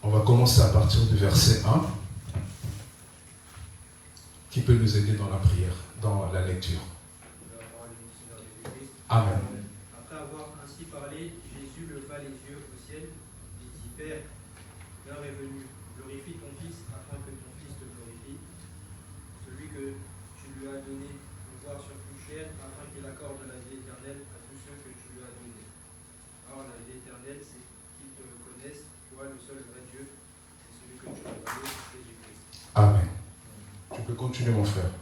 S3: On va commencer à partir du verset 1, qui peut nous aider dans la prière, dans la lecture. Amen.
S4: Après avoir ainsi parlé, Jésus leva les yeux au ciel et dit, Père, l'heure est venue, glorifie ton Fils, afin que ton Fils te glorifie, celui que tu lui as donné pouvoir sur toute chair, afin qu'il accorde la vie éternelle à tous ceux que tu lui as donnés. Or, la vie éternelle, c'est qu'ils te reconnaissent, toi, le seul vrai Dieu, et celui que tu as donné, Jésus-Christ.
S3: Amen. Tu peux continuer, mon frère.
S4: Je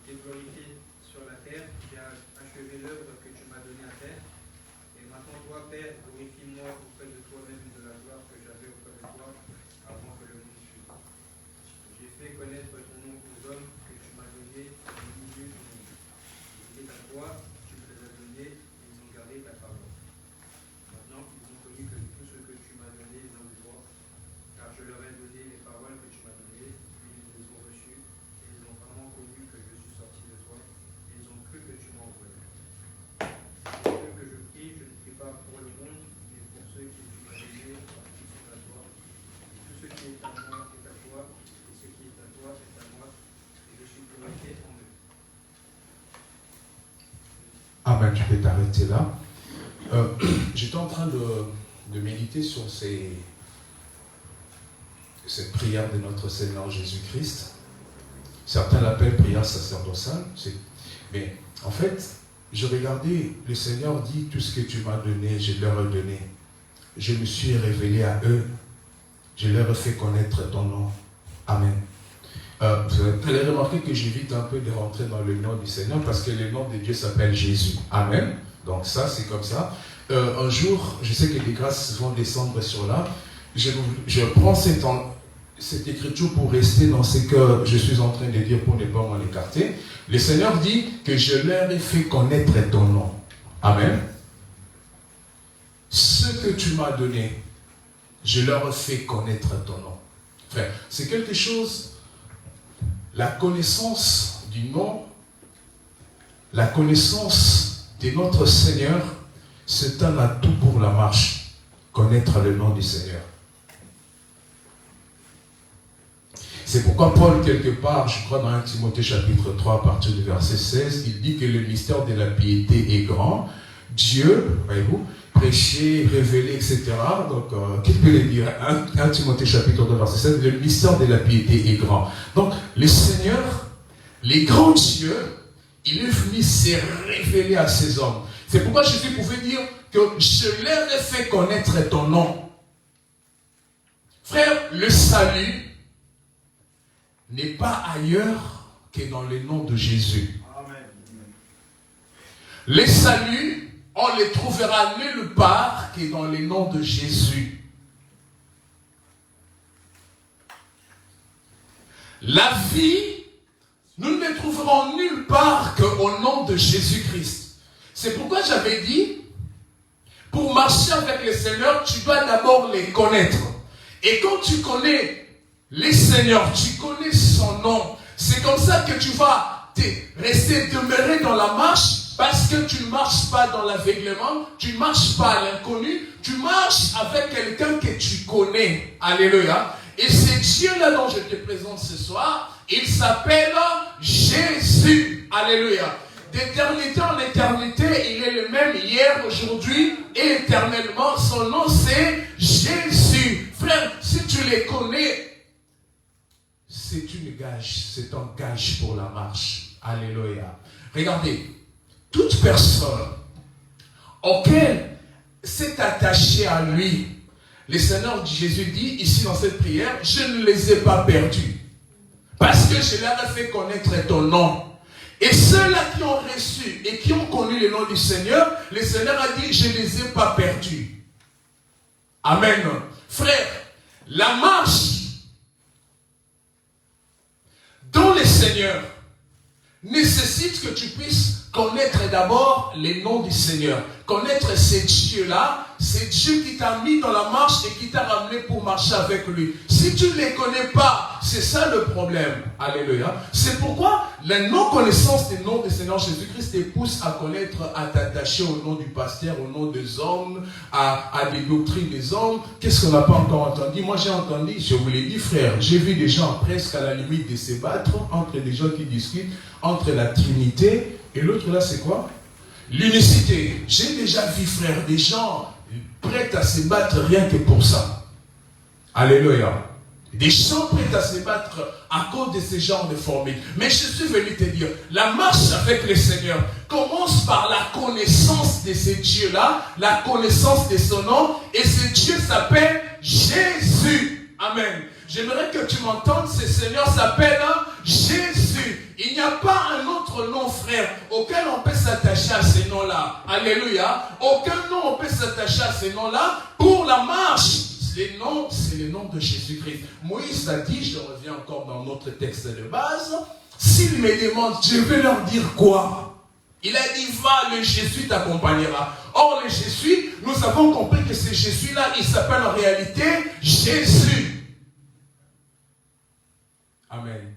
S4: t'ai glorifié sur la terre, j'ai achevé l'œuvre que tu m'as donnée à faire. Et maintenant, toi, Père, glorifie-moi auprès de toi-même de la gloire que j'avais auprès de toi avant que le monde fût. J'ai fait connaître ton nom aux hommes que tu m'as donné au milieu du monde. Il est à toi, tu me les as donnés, et ils ont gardé ta parole. Maintenant, ils ont connu que tout ce que tu m'as donné, ils ont le droit, car je leur ai donné les paroles que tu m'as données, puis ils les ont reçues, et ils ont vraiment connu que je suis sorti de toi, et ils ont cru que tu m'as envoyé. Pour ceux que je prie, je ne prie pas pour le monde, mais pour ceux que tu m'as donnés, qui sont à toi. Et tout ce qui est à moi est à toi, et ce qui est à toi est à moi, et je suis glorifié en eux.
S3: Amen, tu peux t'arrêter là. J'étais en train de méditer sur cette prière de notre Seigneur Jésus-Christ. Certains l'appellent prière sacerdotale. Mais en fait, je regardais, le Seigneur dit, tout ce que tu m'as donné, je leur ai donné. Je me suis révélé à eux. je leur ai fait connaître ton nom. Amen. Vous allez remarquer que j'évite un peu de rentrer dans le nom du Seigneur parce que le nom de Dieu s'appelle Jésus. Amen. Donc ça, c'est comme ça. Un jour, je sais que les grâces vont descendre sur là. Je prends cette écriture pour rester dans ce que je suis en train de dire pour ne pas m'en écarter. Le Seigneur dit que je leur ai fait connaître ton nom. Amen. Ce que tu m'as donné, je leur ai fait connaître ton nom. Frère, c'est quelque chose, la connaissance du nom, la connaissance de notre Seigneur, c'est un atout pour la marche. Connaître le nom du Seigneur. C'est pourquoi Paul, quelque part, je crois dans 1 Timothée chapitre 3, à partir du verset 16, il dit que le mystère de la piété est grand. Dieu, voyez-vous, prêché, révélé, etc. Donc, qu'est-ce que le dire 1 Timothée chapitre 2, verset 16, le mystère de la piété est grand. Donc, le Seigneur, les grands dieux, il est venu se révéler à ses hommes. C'est pourquoi Jésus pouvait dire que je leur ai fait connaître ton nom. Frère, le salut n'est pas ailleurs que dans le nom de Jésus. Amen. Les saluts, on les trouvera nulle part que dans le nom de Jésus. La vie, nous ne les trouverons nulle part qu'au nom de Jésus-Christ. C'est pourquoi j'avais dit, pour marcher avec le Seigneur, tu dois d'abord les connaître. Et quand tu connais les Seigneurs, tu connais son nom. C'est comme ça que tu vas rester demeuré dans la marche, parce que tu ne marches pas dans l'aveuglement, tu ne marches pas à l'inconnu, tu marches avec quelqu'un que tu connais. Alléluia. Et c'est Dieu-là dont je te présente ce soir, il s'appelle Jésus. Alléluia. D'éternité en éternité, il est le même hier, aujourd'hui et éternellement. Son nom c'est Jésus. Frère, si tu les connais, c'est un gage pour la marche. Alléluia. Regardez, toute personne auquel s'est attachée à lui, le Seigneur Jésus dit ici dans cette prière, je ne les ai pas perdus. Parce que je leur ai fait connaître ton nom. Et ceux-là qui ont reçu et qui ont connu le nom du Seigneur, le Seigneur a dit, je ne les ai pas perdus. Amen. Frère, la marche dans le Seigneur nécessite que tu puisses connaître d'abord les noms du Seigneur. Connaître ces dieux-là, c'est Dieu qui t'a mis dans la marche et qui t'a ramené pour marcher avec lui. Si tu ne les connais pas, c'est ça le problème. Alléluia. C'est pourquoi la non-connaissance des noms du Seigneur Jésus-Christ te pousse à connaître, à t'attacher au nom du pasteur, au nom des hommes, à des doctrines des hommes. Qu'est-ce qu'on n'a pas encore entendu? Moi j'ai entendu, je vous l'ai dit frère, j'ai vu des gens presque à la limite de se battre entre des gens qui discutent entre la Trinité et l'autre là c'est quoi? L'unicité. J'ai déjà vu frère des gens prêts à se battre rien que pour ça. Alléluia. Des gens prêts à se battre à cause de ce genre de formules. Mais je suis venu te dire, la marche avec le Seigneur commence par la connaissance de ce Dieu-là, la connaissance de son nom, et ce Dieu s'appelle Jésus. Amen. J'aimerais que tu m'entendes, ce Seigneur s'appelle Jésus. Il n'y a pas un autre nom, frère, auquel on peut s'attacher à ce nom-là. Alléluia. Aucun nom on peut s'attacher à ce nom-là pour la marche. C'est le nom de Jésus-Christ. Moïse a dit, je reviens encore dans notre texte de base, s'ils me demandent, je vais leur dire quoi? Il a dit, va, le Jésus t'accompagnera. Or, le Jésus, nous avons compris que ce Jésus-là, il s'appelle en réalité Jésus. Amen.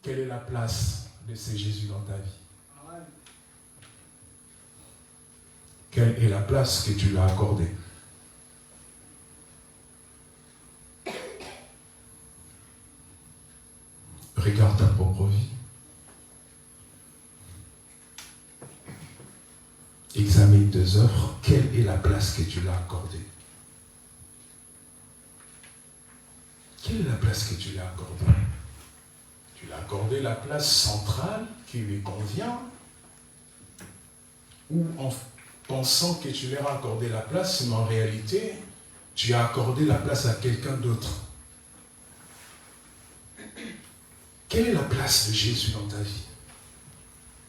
S3: Quelle est la place de ce Jésus dans ta vie? Amen. Quelle est la place que tu lui as accordée? Regarde ta propre vie. Examine tes œuvres. Quelle est la place que tu l'as accordée? Quelle est la place que tu lui as accordée? Tu lui as accordé la place centrale qui lui convient, ou en pensant que tu lui as accordé la place, mais en réalité, tu as accordé la place à quelqu'un d'autre. Quelle est la place de Jésus dans ta vie?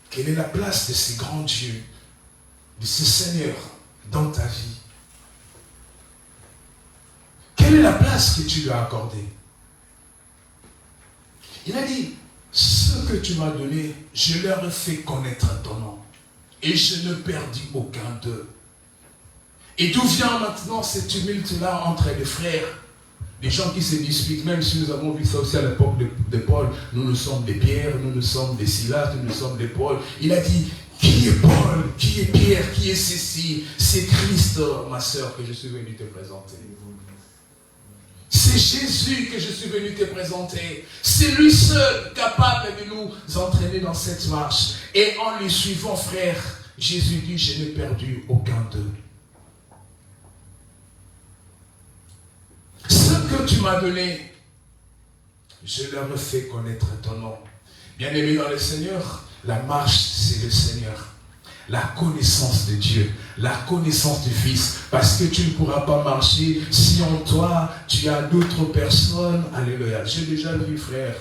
S3: Quelle est la place de ces grands dieux, de ces seigneurs dans ta vie? Quelle est la place que tu lui as accordée? Il a dit, ce que tu m'as donné, je leur ai fait connaître ton nom. Et je ne perdis aucun d'eux. Et d'où vient maintenant ce tumulte-là entre les frères? Des gens qui se disputent, même si nous avons vu ça aussi à l'époque de Paul, nous sommes des Pierre, nous sommes des Silas, nous sommes des Paul. Il a dit, qui est Paul, qui est Pierre, qui est Cécile? C'est Christ, ma sœur, que je suis venu te présenter. C'est Jésus que je suis venu te présenter. C'est lui seul capable de nous entraîner dans cette marche. Et en lui suivant, frère, Jésus dit, je n'ai perdu aucun d'eux. Ce que tu m'as donné, je leur ai fait connaître ton nom. Bien-aimé dans le Seigneur, la marche, c'est le Seigneur. La connaissance de Dieu, la connaissance du Fils. Parce que tu ne pourras pas marcher si en toi, tu as d'autres personnes. Alléluia. J'ai déjà vu, frère,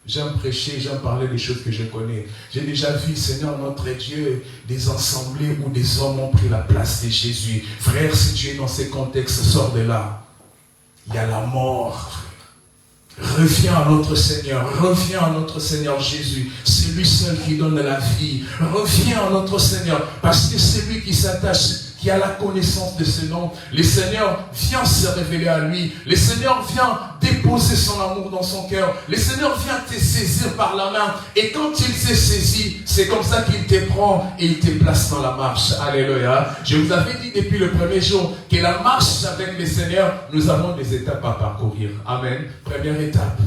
S3: j'aime prêcher, j'aime parler des choses que je connais. J'ai déjà vu, Seigneur notre Dieu, des assemblées où des hommes ont pris la place de Jésus. Frère, si tu es dans ces contextes, sors de là. Il y a la mort. Reviens à notre Seigneur, reviens à notre Seigneur Jésus. C'est lui seul qui donne la vie. Reviens à notre Seigneur, parce que c'est lui qui s'attache, qui a la connaissance de ce nom. Le Seigneur vient se révéler à lui. Le Seigneur vient déposer son amour dans son cœur. Le Seigneur vient te saisir par la main. Et quand il s'est saisi, c'est comme ça qu'il te prend et il te place dans la marche. Alléluia. Je vous avais dit depuis le premier jour que la marche avec le Seigneur, nous avons des étapes à parcourir. Amen. Première étape,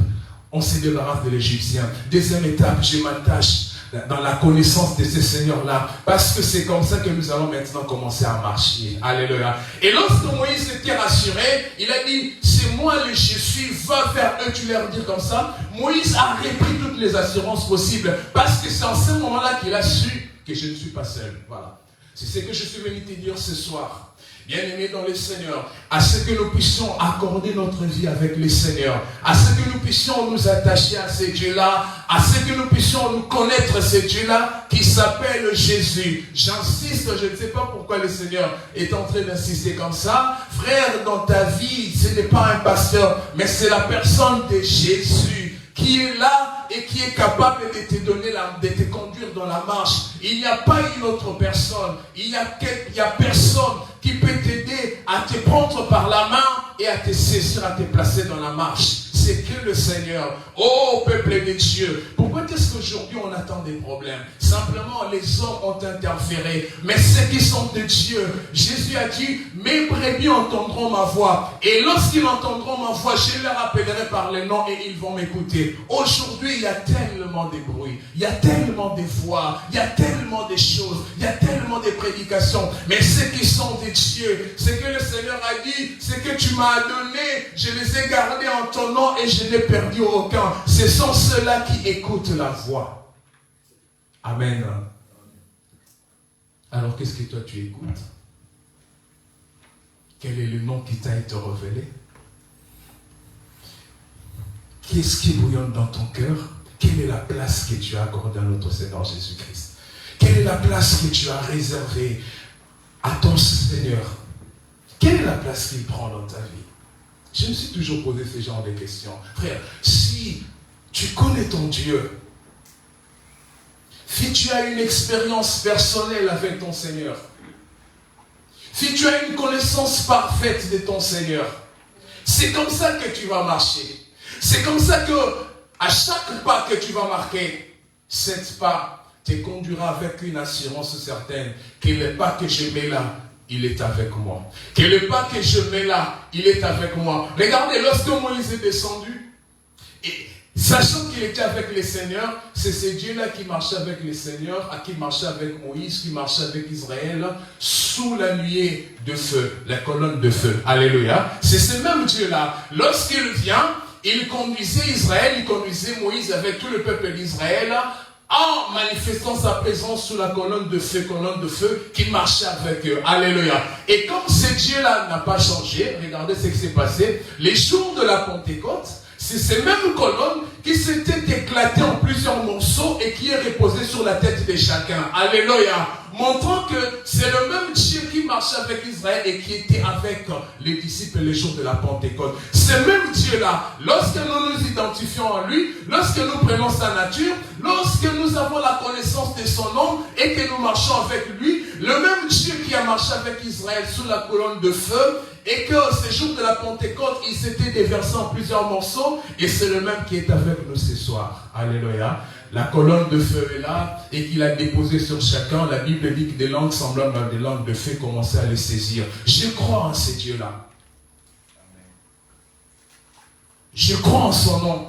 S3: on se débarrasse de l'Égyptien. Deuxième étape, je m'attache dans la connaissance de ce Seigneur-là, parce que c'est comme ça que nous allons maintenant commencer à marcher. Alléluia. Et lorsque Moïse était rassuré, il a dit, c'est moi le je suis, va faire eux, tu leur dis comme ça. Moïse a repris toutes les assurances possibles, parce que c'est en ce moment-là qu'il a su que je ne suis pas seul. Voilà. C'est ce que je suis venu te dire ce soir. Bien-aimés dans le Seigneur, à ce que nous puissions accorder notre vie avec le Seigneur, à ce que nous puissions nous attacher à ce Dieu-là, à ce que nous puissions nous connaître ce Dieu-là qui s'appelle Jésus. J'insiste, je ne sais pas pourquoi le Seigneur est en train d'insister comme ça. Frère, dans ta vie, ce n'est pas un pasteur, mais c'est la personne de Jésus qui est là et qui est capable de te donner de te conduire dans la marche. Il n'y a pas une autre personne. Il y a personne qui peut t'aider à te prendre par la main et à te saisir, à te placer dans la marche. C'est que le Seigneur. Oh, peuple de Dieu. Pourquoi est-ce qu'aujourd'hui on attend des problèmes? Simplement, les hommes ont interféré. Mais ceux qui sont de Dieu, Jésus a dit, mes brebis entendront ma voix. Et lorsqu'ils entendront ma voix, je les rappellerai par le nom et ils vont m'écouter. Aujourd'hui, il y a tellement de bruit. Il y a tellement de voix. Il y a tellement de choses. Il y a tellement de prédications. Mais ceux qui sont de Dieu, ce que le Seigneur a dit, ce que tu m'as donné, je les ai gardés en ton nom et je n'ai perdu aucun. Ce sont ceux-là qui écoutent la voix. Amen. Alors qu'est-ce que toi tu écoutes? Quel est le nom qui t'a été révélé? Qu'est-ce qui bouillonne dans ton cœur? Quelle est la place que tu as accordée à notre Seigneur Jésus-Christ? Quelle est la place que tu as réservée à ton Seigneur? Quelle est la place qu'il prend dans ta vie? Je me suis toujours posé ce genre de questions. Frère, si tu connais ton Dieu, si tu as une expérience personnelle avec ton Seigneur, si tu as une connaissance parfaite de ton Seigneur, c'est comme ça que tu vas marcher. C'est comme ça que, à chaque pas que tu vas marquer, cet pas te conduira avec une assurance certaine que le pas que je mets là, il est avec moi. Que le pas que je mets là, il est avec moi. Regardez, lorsque Moïse est descendu, et sachant qu'il était avec le Seigneur, c'est ce Dieu-là qui marchait avec le Seigneur, qui marchait avec Moïse, qui marchait avec Israël, sous la nuée de feu, la colonne de feu. Alléluia. C'est ce même Dieu-là. Lorsqu'il vient, il conduisait Israël, il conduisait Moïse avec tout le peuple d'Israël, en manifestant sa présence sous la colonne de feu qui marchait avec eux. Alléluia. Et comme ce Dieu-là n'a pas changé, regardez ce qui s'est passé. Les jours de la Pentecôte, C'est ces mêmes colonnes qui s'étaient éclatées en plusieurs morceaux et qui est reposé sur la tête de chacun. Alléluia. Montrant que c'est le même Dieu qui marchait avec Israël et qui était avec les disciples les jours de la Pentecôte. Ce même Dieu-là, lorsque nous nous identifions en lui, lorsque nous prenons sa nature, lorsque nous avons la connaissance de son nom et que nous marchons avec lui, le même Dieu qui a marché avec Israël sous la colonne de feu, et que ces jours de la Pentecôte, il s'était déversé en plusieurs morceaux, et c'est le même qui est avec nous ce soir. Alléluia. La colonne de feu est là, et qu'il a déposé sur chacun. La Bible dit que des langues semblables à des langues de feu commençaient à les saisir. Je crois en ces dieux-là. Je crois en son nom.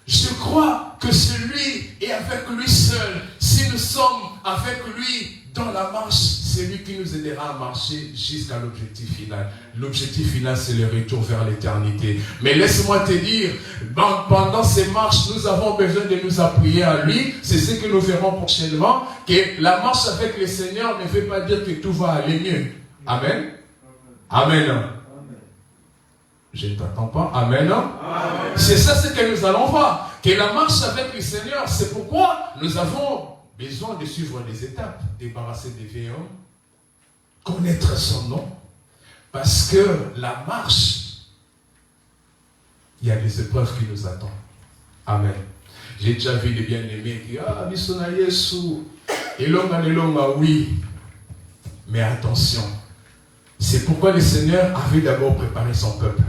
S3: Je crois que celui est avec lui seul. Si nous sommes avec lui dans la marche, c'est lui qui nous aidera à marcher jusqu'à l'objectif final. L'objectif final, c'est le retour vers l'éternité. Mais laisse-moi te dire, pendant ces marches, nous avons besoin de nous appuyer à lui. C'est ce que nous verrons prochainement, que la marche avec le Seigneur ne veut pas dire que tout va aller mieux. Amen. Amen. Je ne t'attends pas. Amen. Amen. C'est ça ce que nous allons voir. Que la marche avec le Seigneur, c'est pourquoi nous avons besoin de suivre des étapes. Débarrasser des vieux hommes, connaître son nom. Parce que la marche, il y a des épreuves qui nous attendent. Amen. J'ai déjà vu des bien-aimés qui disent, Bissona Yesu, et longa, oui. Mais attention, c'est pourquoi le Seigneur avait d'abord préparé son peuple.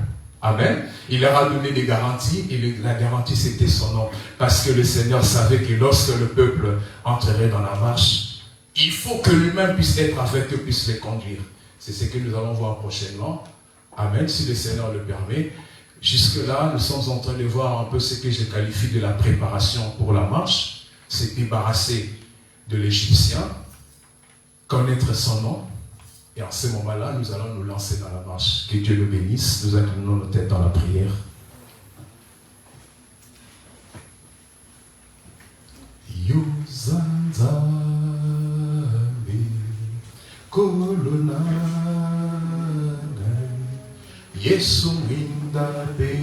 S3: Amen. Il leur a donné des garanties et la garantie c'était son nom. Parce que le Seigneur savait que lorsque le peuple entrerait dans la marche, il faut que lui-même puisse être avec eux, puisse les conduire. C'est ce que nous allons voir prochainement. Amen, si le Seigneur le permet. Jusque-là, nous sommes en train de voir un peu ce que je qualifie de la préparation pour la marche. C'est débarrasser de l'Égyptien, connaître son nom. Et en ce moment-là, nous allons nous lancer dans la marche. Que Dieu nous bénisse. Nous inclinons nos têtes dans la prière. Yuzanzabe kolonana Yesu mindabe